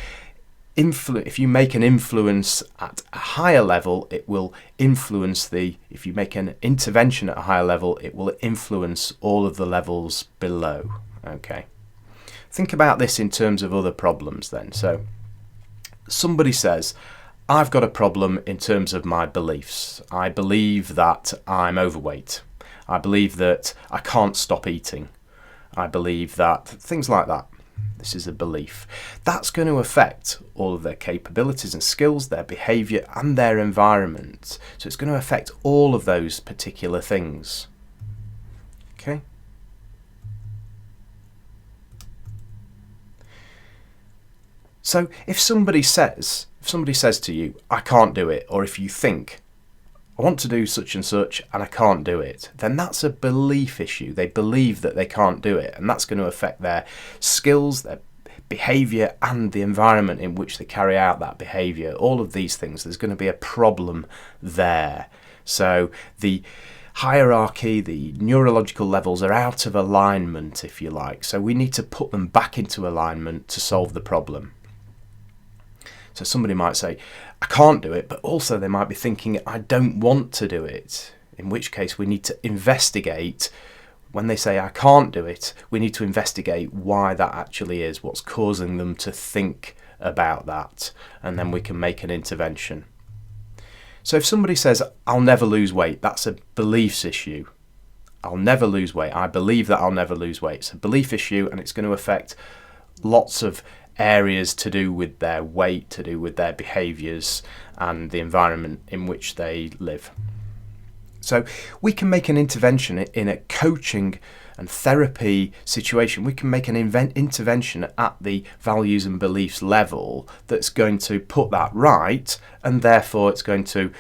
A: make an influence at a higher level, it will influence if you make an intervention at a higher level, it will influence all of the levels below. Okay. Think about this in terms of other problems then. So somebody says, I've got a problem in terms of my beliefs. I believe that I'm overweight. I believe that I can't stop eating. I believe that, things like that. This is a belief. That's going to affect all of their capabilities and skills, their behaviour and their environment. So it's going to affect all of those particular things. Okay? So if somebody says to you, I can't do it, or if you think, I want to do such and such and I can't do it, then that's a belief issue. They believe that they can't do it, and that's going to affect their skills, their behaviour and the environment in which they carry out that behaviour. All of these things, there's going to be a problem there. So the hierarchy, the neurological levels are out of alignment, if you like. So we need to put them back into alignment to solve the problem. So somebody might say, I can't do it, but also they might be thinking, I don't want to do it. In which case we need to investigate. When they say I can't do it, we need to investigate why that actually is, what's causing them to think about that, and then we can make an intervention. So if somebody says, I'll never lose weight, that's a beliefs issue. I'll never lose weight. I believe that I'll never lose weight. It's a belief issue, and it's going to affect lots of areas to do with their weight, to do with their behaviours and the environment in which they live. So we can make an intervention in a coaching and therapy situation. We can make an intervention at the values and beliefs level that's going to put that right, and therefore it's going to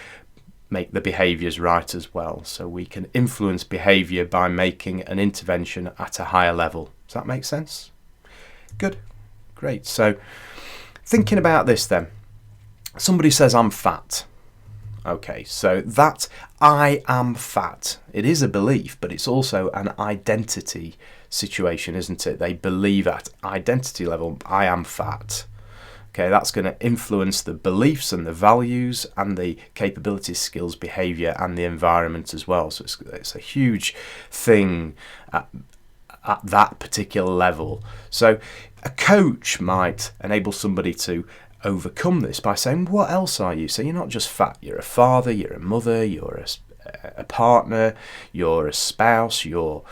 A: make the behaviours right as well. So we can influence behaviour by making an intervention at a higher level. Does that make sense? Good. Great. So thinking about this then, somebody says I'm fat. Okay, so that I am fat, it is a belief, but it's also an identity situation, isn't it? They believe at identity level, I am fat. Okay, that's going to influence the beliefs and the values and the capabilities, skills, behaviour and the environment as well. So it's a huge thing at that particular level. So a coach might enable somebody to overcome this by saying, what else are you? So you're not just fat, you're a father, you're a mother, you're a partner, you're a spouse, you're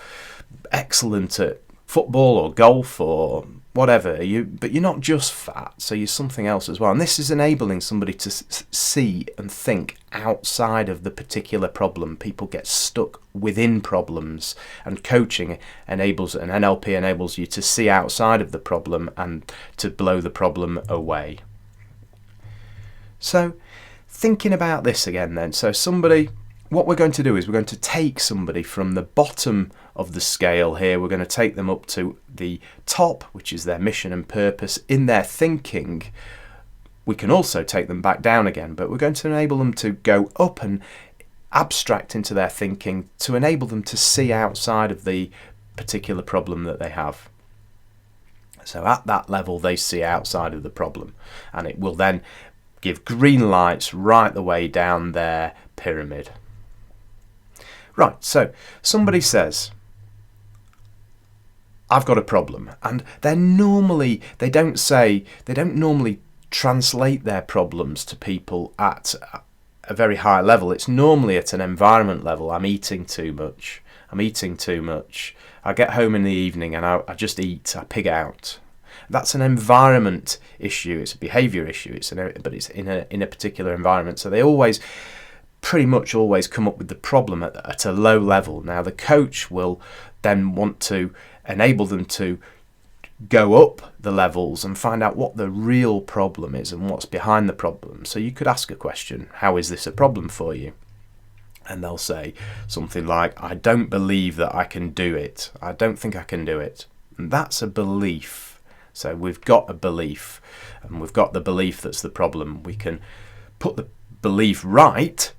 A: excellent at football or golf or whatever, but you're not just fat, so you're something else as well. And this is enabling somebody to see and think outside of the particular problem. People get stuck within problems, and coaching enables, and NLP enables you to see outside of the problem and to blow the problem away. So thinking about this again then, so what we're going to do is we're going to take somebody from the bottom of the scale here, we're going to take them up to the top, which is their mission and purpose in their thinking. We can also take them back down again, but we're going to enable them to go up and abstract into their thinking to enable them to see outside of the particular problem that they have. So at that level they see outside of the problem, and it will then give green lights right the way down their pyramid. Right, so somebody says, I've got a problem, and they don't normally translate their problems to people at a very high level. It's normally at an environment level. I'm eating too much. I get home in the evening and I just eat, I pig out. That's an environment issue. It's a behaviour issue. But it's in a particular environment. So they pretty much always come up with the problem at a low level. Now the coach will then want to enable them to go up the levels and find out what the real problem is and what's behind the problem. So you could ask a question, how is this a problem for you? And they'll say something like, I don't believe that I can do it. I don't think I can do it. And that's a belief. So we've got a belief, and we've got the belief that's the problem. We can put the belief right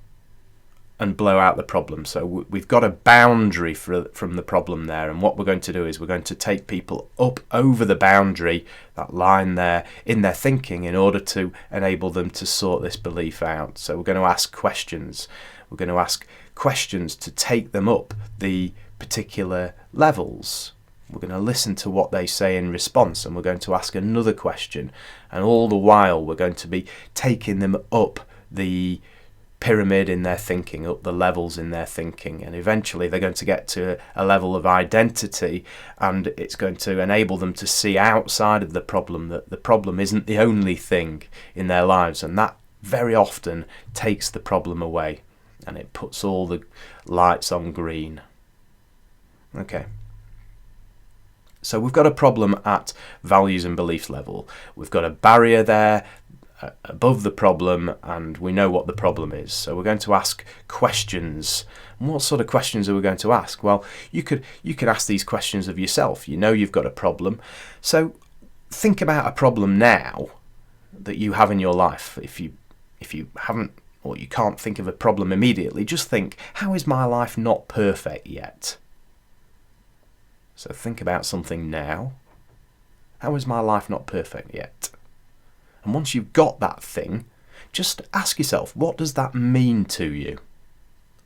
A: and blow out the problem. So we've got a boundary from the problem there, and what we're going to do is we're going to take people up over the boundary, that line there, in their thinking in order to enable them to sort this belief out. So we're going to ask questions. We're going to ask questions to take them up the particular levels. We're going to listen to what they say in response, and we're going to ask another question, and all the while we're going to be taking them up the pyramid in their thinking, up the levels in their thinking, and eventually they're going to get to a level of identity, and it's going to enable them to see outside of the problem, that the problem isn't the only thing in their lives, and that very often takes the problem away and it puts all the lights on green. Okay. So we've got a problem at values and beliefs level. We've got a barrier there above the problem, and we know what the problem is. So we're going to ask questions. And what sort of questions are we going to ask? Well, you could ask these questions of yourself. You know you've got a problem. So think about a problem now that you have in your life. If you haven't, or you can't think of a problem immediately, just think, how is my life not perfect yet? So think about something now. How is my life not perfect yet? And once you've got that thing, just ask yourself, what does that mean to you?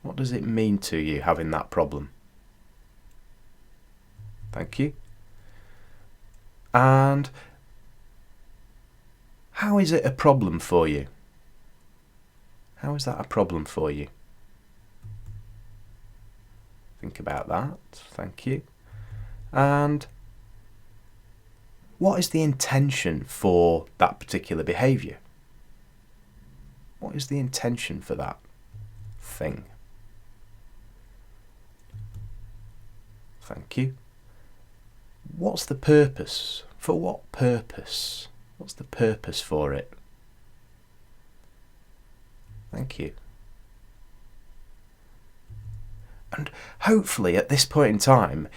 A: What does it mean to you having that problem? Thank you. And how is it a problem for you? How is that a problem for you? Think about that. Thank you. And what is the intention for that particular behaviour? What is the intention for that thing? Thank you. What's the purpose? For what purpose? What's the purpose for it? Thank you. And hopefully at this point in time,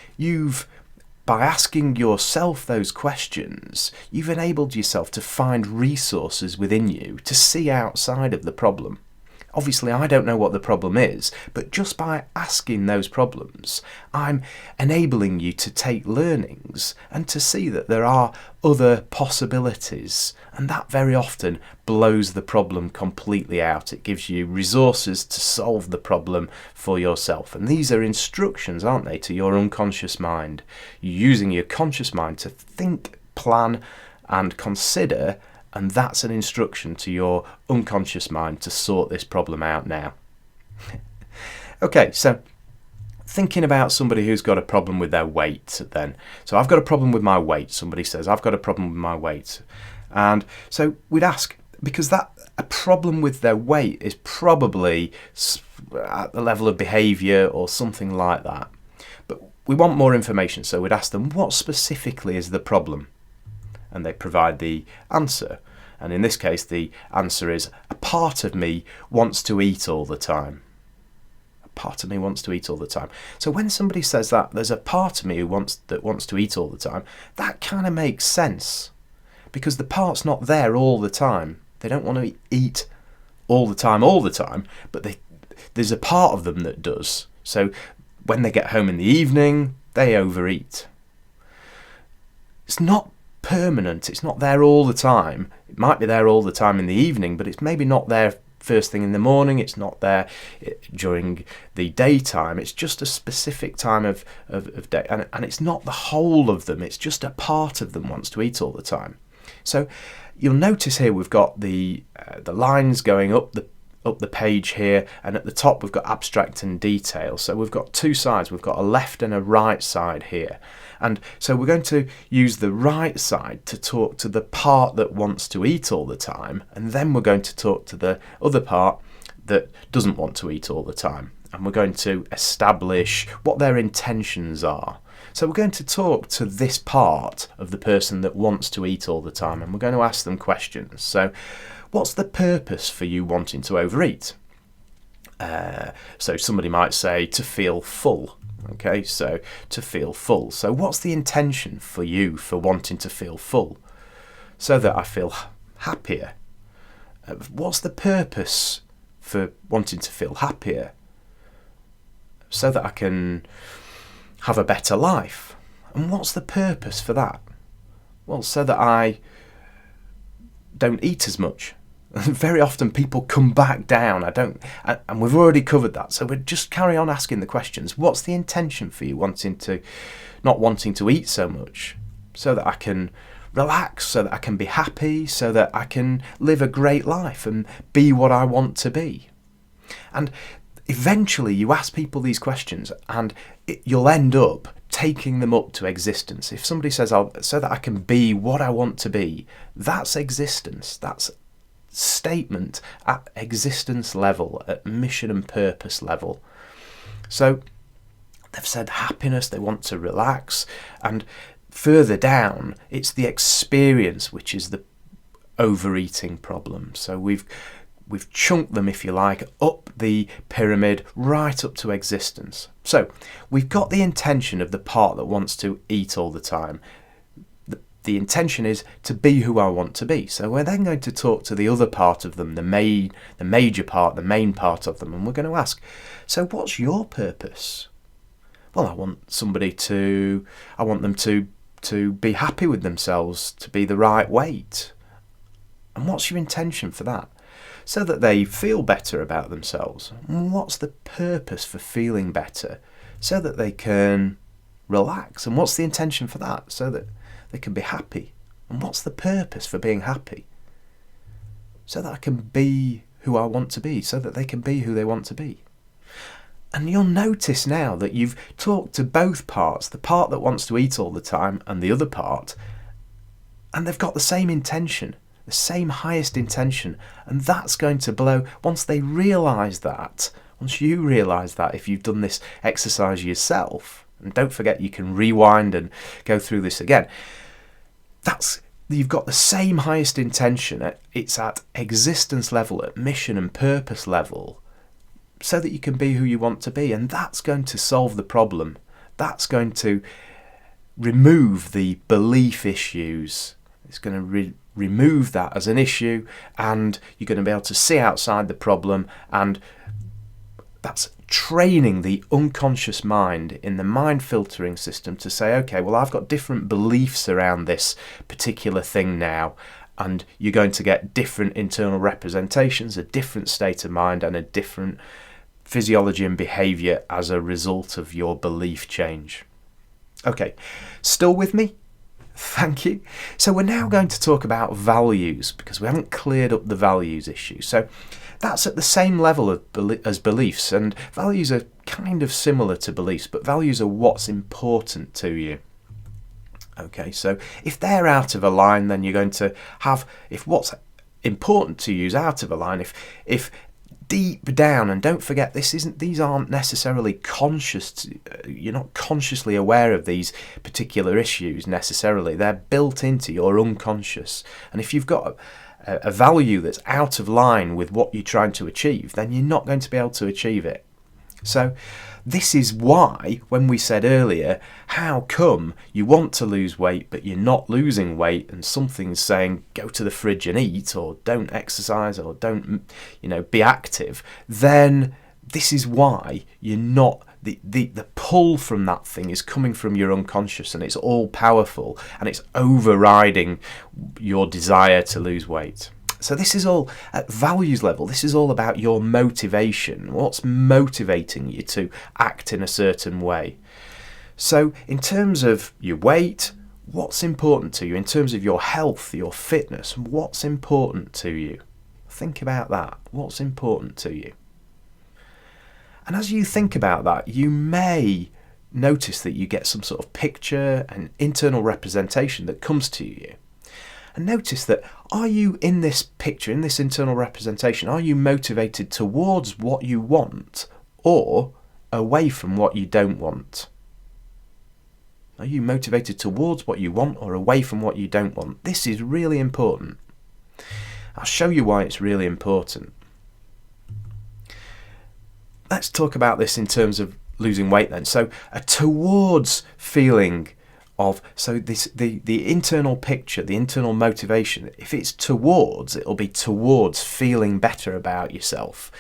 A: by asking yourself those questions, you've enabled yourself to find resources within you to see outside of the problem. Obviously, I don't know what the problem is, but just by asking those problems, I'm enabling you to take learnings and to see that there are other possibilities. And that very often blows the problem completely out. It gives you resources to solve the problem for yourself. And these are instructions, aren't they, to your unconscious mind. You're using your conscious mind to think, plan, and consider. And that's an instruction to your unconscious mind to sort this problem out now. Okay, so thinking about somebody who's got a problem with their weight then. So I've got a problem with my weight. Somebody says, I've got a problem with my weight. And so we'd ask, because a problem with their weight is probably at the level of behaviour or something like that. But we want more information, so we'd ask them, what specifically is the problem? And they provide the answer. And in this case, the answer is, a part of me wants to eat all the time. A part of me wants to eat all the time. So when somebody says that, there's a part of me that wants to eat all the time, that kind of makes sense. Because the part's not there all the time. They don't want to eat all the time, but there's a part of them that does. So when they get home in the evening, they overeat. It's not permanent. It's not there all the time. It might be there all the time in the evening, but it's maybe not there first thing in the morning. It's not there during the daytime. It's just a specific time of day, and it's not the whole of them. It's just a part of them wants to eat all the time. So you'll notice here we've got the lines going up the page here, and at the top we've got abstract and detail. So we've got two sides. We've got a left and a right side here. And so we're going to use the right side to talk to the part that wants to eat all the time, and then we're going to talk to the other part that doesn't want to eat all the time. And we're going to establish what their intentions are. So we're going to talk to this part of the person that wants to eat all the time, and we're going to ask them questions. So what's the purpose for you wanting to overeat? So somebody might say to feel full. Okay, so to feel full. So what's the intention for you for wanting to feel full? So that I feel happier. What's the purpose for wanting to feel happier? So that I can have a better life. And what's the purpose for that? Well, so that I don't eat as much. Very often people come back down. And we've already covered that. So we'll just carry on asking the questions. What's the intention for you not wanting to eat so much? So that I can relax, so that I can be happy, so that I can live a great life and be what I want to be. And eventually you ask people these questions and you'll end up taking them up to existence. If somebody says, so that I can be what I want to be, that's existence. That's statement at existence level, at mission and purpose level. So they've said happiness, they want to relax, and further down it's the experience which is the overeating problem. So we've chunked them, if you like, up the pyramid right up to existence. So we've got the intention of the part that wants to eat all the time. The intention is to be who I want to be. So we're then going to talk to the other part of them, the major part, the main part of them, and we're going to ask, so what's your purpose? Well, I want them to be happy with themselves, to be the right weight. And what's your intention for that? So that they feel better about themselves. And what's the purpose for feeling better? So that they can relax. And what's the intention for that? So that they can be happy. And what's the purpose for being happy? So that I can be who I want to be. So that they can be who they want to be. And you'll notice now that you've talked to both parts, the part that wants to eat all the time and the other part, and they've got the same intention, the same highest intention, and that's going to blow once they realise that, once you realise that, if you've done this exercise yourself, and don't forget you can rewind and go through this again, you've got the same highest intention, it's at existence level, at mission and purpose level, so that you can be who you want to be, and that's going to solve the problem. That's going to remove the belief issues. It's going to remove that as an issue, and you're going to be able to see outside the problem, and that's training the unconscious mind in the mind filtering system to say, okay, well, I've got different beliefs around this particular thing now, and you're going to get different internal representations, a different state of mind, and a different physiology and behaviour as a result of your belief change. Okay, still with me? Thank you. So we're now going to talk about values, because we haven't cleared up the values issue. So that's at the same level as beliefs, and values are kind of similar to beliefs, but values are what's important to you. Okay, so if they're out of a line, then you're going to have, if what's important to you is out of a line, if deep down, and don't forget, these aren't necessarily conscious, you're not consciously aware of these particular issues necessarily, they're built into your unconscious, and if you've got a value that's out of line with what you're trying to achieve, then you're not going to be able to achieve it. So this is why, when we said earlier, how come you want to lose weight but you're not losing weight, and something's saying go to the fridge and eat, or don't exercise, or don't be active, then this is why you're not, the pull from that thing is coming from your unconscious, and it's all powerful, and it's overriding your desire to lose weight. So this is all at values level. This is all about your motivation. What's motivating you to act in a certain way? So in terms of your weight, what's important to you? In terms of your health, your fitness, what's important to you? Think about that. What's important to you? And as you think about that, you may notice that you get some sort of picture and internal representation that comes to you. And notice that, are you in this picture, in this internal representation, are you motivated towards what you want or away from what you don't want? Are you motivated towards what you want or away from what you don't want? This is really important. I'll show you why it's really important. Let's talk about this in terms of losing weight then. So a towards feeling of, so this the internal picture, the internal motivation, if it's towards, it'll be towards feeling better about yourself,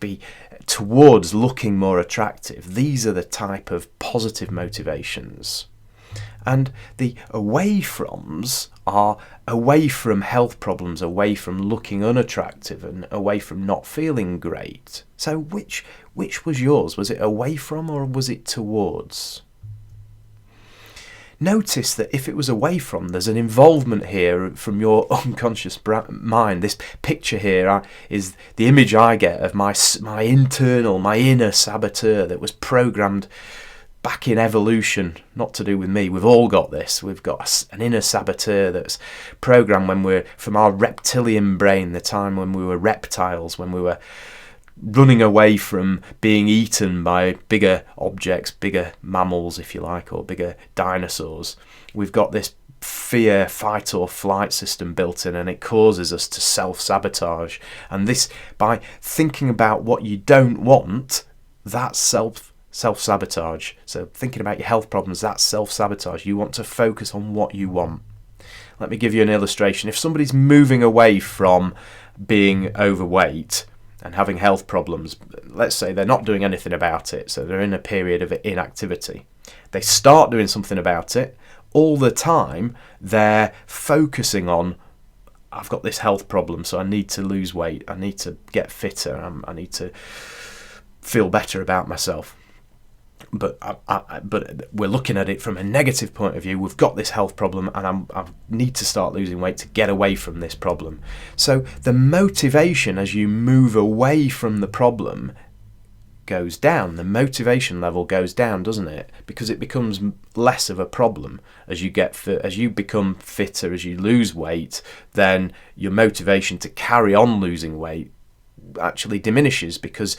A: be towards looking more attractive. These are the type of positive motivations. And the away froms are away from health problems, away from looking unattractive, and away from not feeling great. So which was yours? Was it away from or was it towards? notice that if it was away from, there's an involvement here from your unconscious mind. This picture here is the image I get of my inner saboteur that was programmed back in evolution, not to do with me. We've all got this. We've got an inner saboteur that's programmed when we're from our reptilian brain, the time when we were reptiles, when we were running away from being eaten by bigger objects, bigger mammals, if you like, or bigger dinosaurs. We've got this fear, fight or flight system built in, and it causes us to self-sabotage. And this, by thinking about what you don't want, that's self-sabotage. So thinking about your health problems, that's self-sabotage. You want to focus on what you want. Let me give you an illustration. If somebody's moving away from being overweight and having health problems, let's say they're not doing anything about it, so they're in a period of inactivity. They start doing something about it. All the time they're focusing on, I've got this health problem, so I need to lose weight, I need to get fitter, I need to feel better about myself. But we're looking at it from a negative point of view. We've got this health problem and I need to start losing weight to get away from this problem. So the motivation as you move away from the problem goes down. The motivation level goes down, doesn't it? Because it becomes less of a problem as you as you become fitter, as you lose weight. Then your motivation to carry on losing weight actually diminishes, because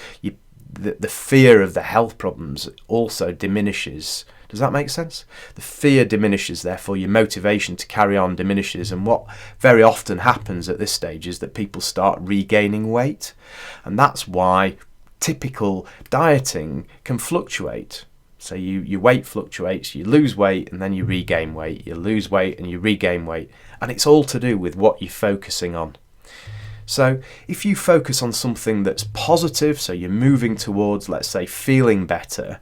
A: the fear of the health problems also diminishes. Does that make sense? The fear diminishes, therefore your motivation to carry on diminishes. And what very often happens at this stage is that people start regaining weight. And that's why typical dieting can fluctuate. So your weight fluctuates, you lose weight and then you regain weight, you lose weight and you regain weight. And it's all to do with what you're focusing on. So if you focus on something that's positive, so you're moving towards, let's say, feeling better,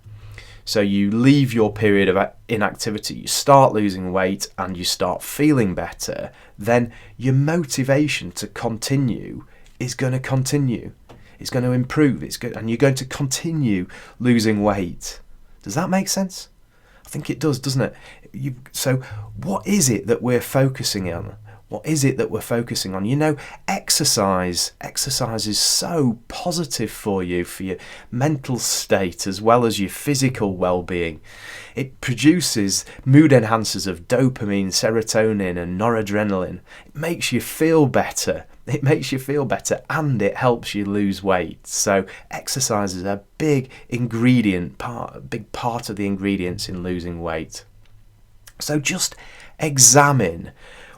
A: so you leave your period of inactivity, you start losing weight and you start feeling better, then your motivation to continue is going to continue. It's going to improve, and you're going to continue losing weight. Does that make sense? I think it does, doesn't it? So what is it that we're focusing on? What is it that we're focusing on? You know, exercise is so positive for you, for your mental state as well as your physical well-being. It produces mood enhancers of dopamine, serotonin and noradrenaline. It makes you feel better. And it helps you lose weight. So exercise is a big part of the ingredients in losing weight. So just examine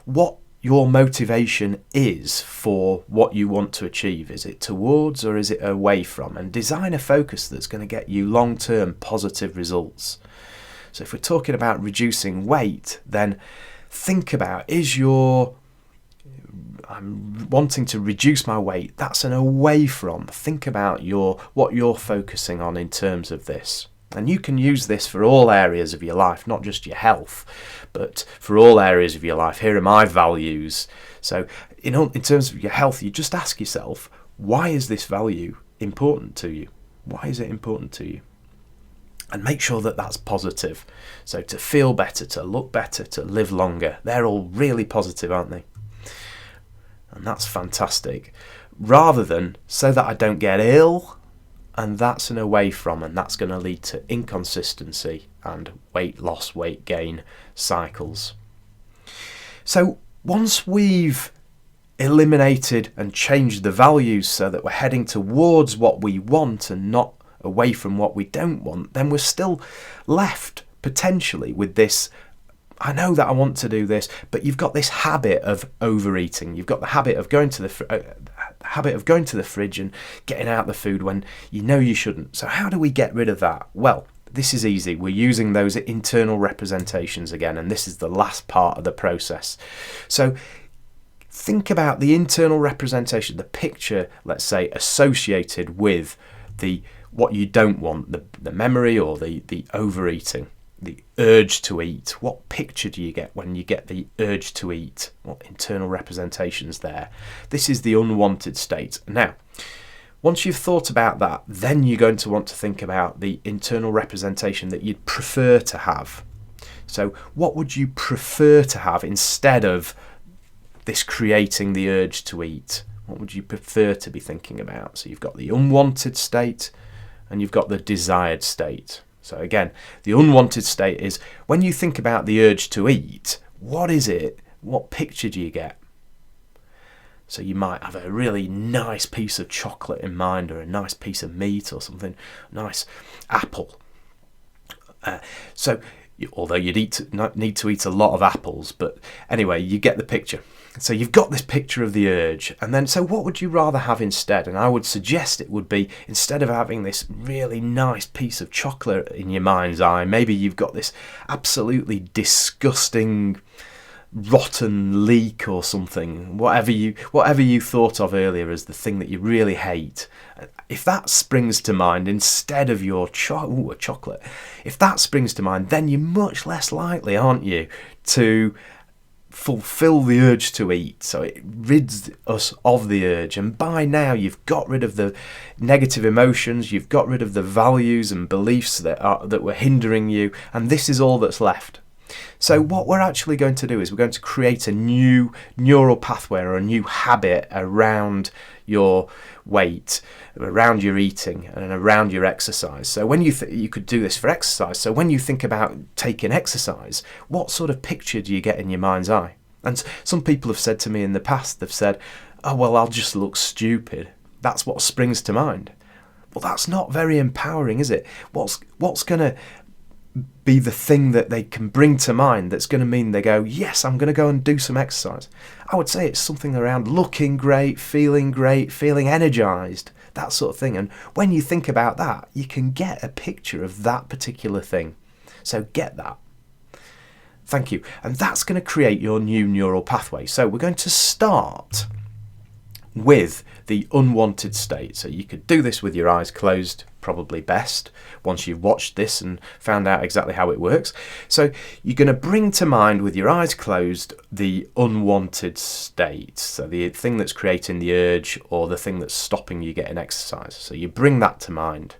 A: what your motivation is for what you want to achieve. Is it towards or is it away from? And design a focus that's going to get you long-term positive results. So if we're talking about reducing weight, then think about, I'm wanting to reduce my weight. That's an away from. Think about what you're focusing on in terms of this. And you can use this for all areas of your life, not just your health, but for all areas of your life. Here are my values. So in terms of your health, you just ask yourself, why is this value important to you? Why is it important to you? And make sure that that's positive. So to feel better, to look better, to live longer, they're all really positive, aren't they? And that's fantastic. Rather than so that I don't get ill, and that's an away from, and that's going to lead to inconsistency and weight loss, weight gain cycles. So once we've eliminated and changed the values so that we're heading towards what we want and not away from what we don't want, then we're still left potentially with this, I know that I want to do this, but you've got this habit of overeating. You've got the habit of going to the fridge and getting out the food when you know you shouldn't. So how do we get rid of that? Well, this is easy. We're using those internal representations again, and this is the last part of the process. So think about the internal representation, the picture, let's say, associated with what you don't want, the memory or the overeating. The urge to eat. What picture do you get when you get the urge to eat? What internal representations there? This is the unwanted state. Now, once you've thought about that, then you're going to want to think about the internal representation that you'd prefer to have. So what would you prefer to have instead of this creating the urge to eat? What would you prefer to be thinking about? So you've got the unwanted state and you've got the desired state. So again, the unwanted state is when you think about the urge to eat, what is it? What picture do you get? So you might have a really nice piece of chocolate in mind, or a nice piece of meat or something, nice apple. Although you'd need to eat a lot of apples, but anyway, you get the picture. So you've got this picture of the urge, and then so what would you rather have instead? And I would suggest it would be, instead of having this really nice piece of chocolate in your mind's eye, maybe you've got this absolutely disgusting rotten leek or something, whatever you thought of earlier as the thing that you really hate. If that springs to mind instead of your chocolate, if that springs to mind, then you're much less likely, aren't you, to fulfill the urge to eat. So it rids us of the urge, and by now you've got rid of the negative emotions, you've got rid of the values and beliefs that were hindering you, and this is all that's left. So what we're actually going to do is we're going to create a new neural pathway or a new habit around your weight, around your eating and around your exercise. So when you could do this for exercise. So when you think about taking exercise, what sort of picture do you get in your mind's eye? And some people have said to me in the past, they've said, oh, well, I'll just look stupid. That's what springs to mind. Well, that's not very empowering, is it? What's going to be the thing that they can bring to mind that's going to mean they go, yes, I'm going to go and do some exercise? I would say it's something around looking great, feeling energized, that sort of thing. And when you think about that, you can get a picture of that particular thing. So get that. Thank you. And that's going to create your new neural pathway. So we're going to start with the unwanted state. So you could do this with your eyes closed, probably best, once you've watched this and found out exactly how it works. So you're going to bring to mind with your eyes closed the unwanted state. So the thing that's creating the urge or the thing that's stopping you getting exercise. So you bring that to mind.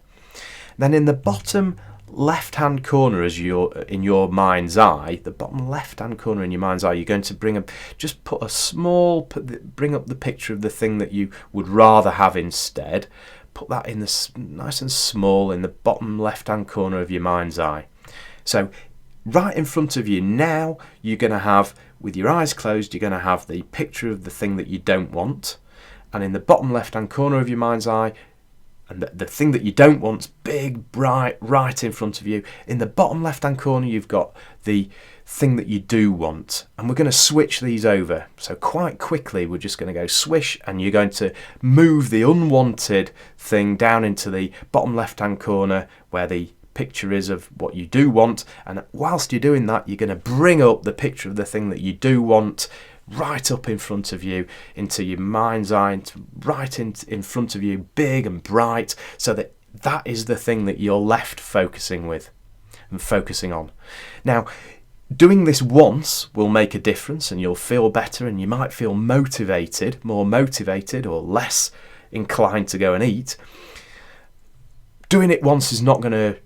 A: Then in the bottom left-hand corner, as you're in your mind's eye, the bottom left-hand corner in your mind's eye, you're going to bring up the picture of the thing that you would rather have instead. Put that in the nice and small in the bottom left-hand corner of your mind's eye. So right in front of you now, you're going to have, with your eyes closed, you're going to have the picture of the thing that you don't want, and in the bottom left-hand corner of your mind's eye, and the thing that you don't want's big, bright, right in front of you. In the bottom left-hand corner, you've got the thing that you do want. And we're going to switch these over. So quite quickly, we're just going to go swish, and you're going to move the unwanted thing down into the bottom left-hand corner where the picture is of what you do want. And whilst you're doing that, you're going to bring up the picture of the thing that you do want right up in front of you, into your mind's eye, right in front of you, big and bright, so that is the thing that you're left focusing with and focusing on. Now, doing this once will make a difference, and you'll feel better, and you might feel motivated, more motivated or less inclined to go and eat. Doing it once is not going to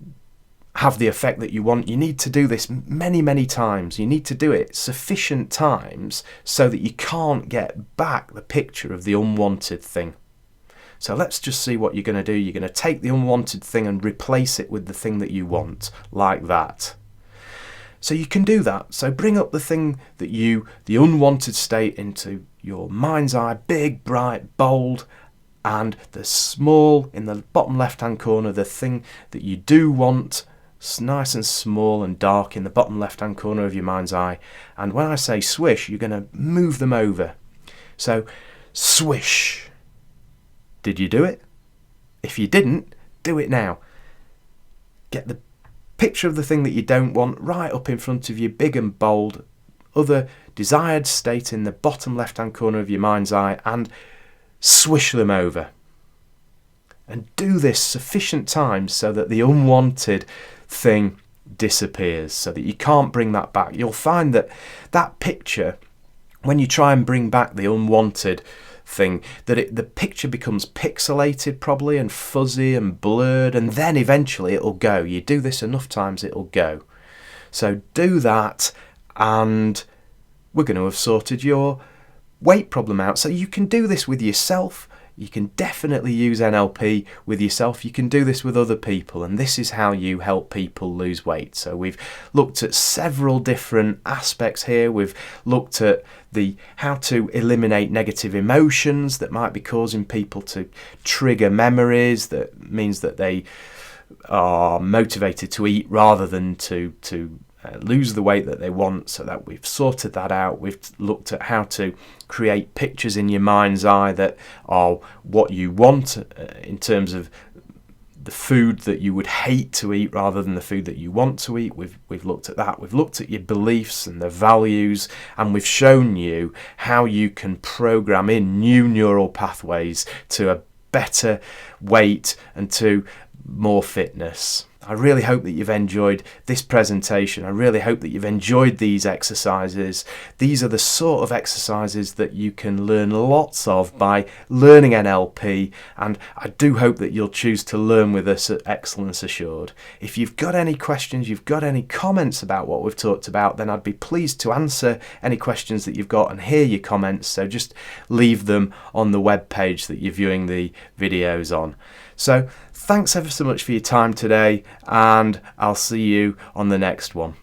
A: have the effect that you want. You need to do this many, many times. You need to do it sufficient times so that you can't get back the picture of the unwanted thing. So let's just see what you're going to do. You're going to take the unwanted thing and replace it with the thing that you want, like that. So you can do that. So bring up the thing that the unwanted state into your mind's eye, big, bright, bold, and the small in the bottom left-hand corner, the thing that you do want, nice and small and dark in the bottom left-hand corner of your mind's eye. And when I say swish, you're going to move them over. So swish. Did you do it? If you didn't, do it now. Get the picture of the thing that you don't want right up in front of you, big and bold, other desired state in the bottom left-hand corner of your mind's eye, and swish them over. And do this sufficient times so that the unwanted thing disappears, so that you can't bring that back. You'll find that picture, when you try and bring back the unwanted thing, that the picture becomes pixelated probably and fuzzy and blurred, and then eventually it'll go. You do this enough times, it'll go. So do that, and we're going to have sorted your weight problem out. So you can do this with yourself. You can definitely use NLP with yourself. You can do this with other people, and this is how you help people lose weight. So we've looked at several different aspects here. We've looked at how to eliminate negative emotions that might be causing people to trigger memories. That means that they are motivated to eat rather than to lose the weight that they want. So that we've sorted that out. We've looked at how to create pictures in your mind's eye that are what you want in terms of the food that you would hate to eat rather than the food that you want to eat. We've looked at that. We've looked at your beliefs and the values, and we've shown you how you can program in new neural pathways to a better weight and to more fitness. I really hope that you've enjoyed this presentation. I really hope that you've enjoyed these exercises. These are the sort of exercises that you can learn lots of by learning NLP, and I do hope that you'll choose to learn with us at Excellence Assured. If you've got any questions, you've got any comments about what we've talked about, then I'd be pleased to answer any questions that you've got and hear your comments. So just leave them on the web page that you're viewing the videos on. So thanks ever so much for your time today, and I'll see you on the next one.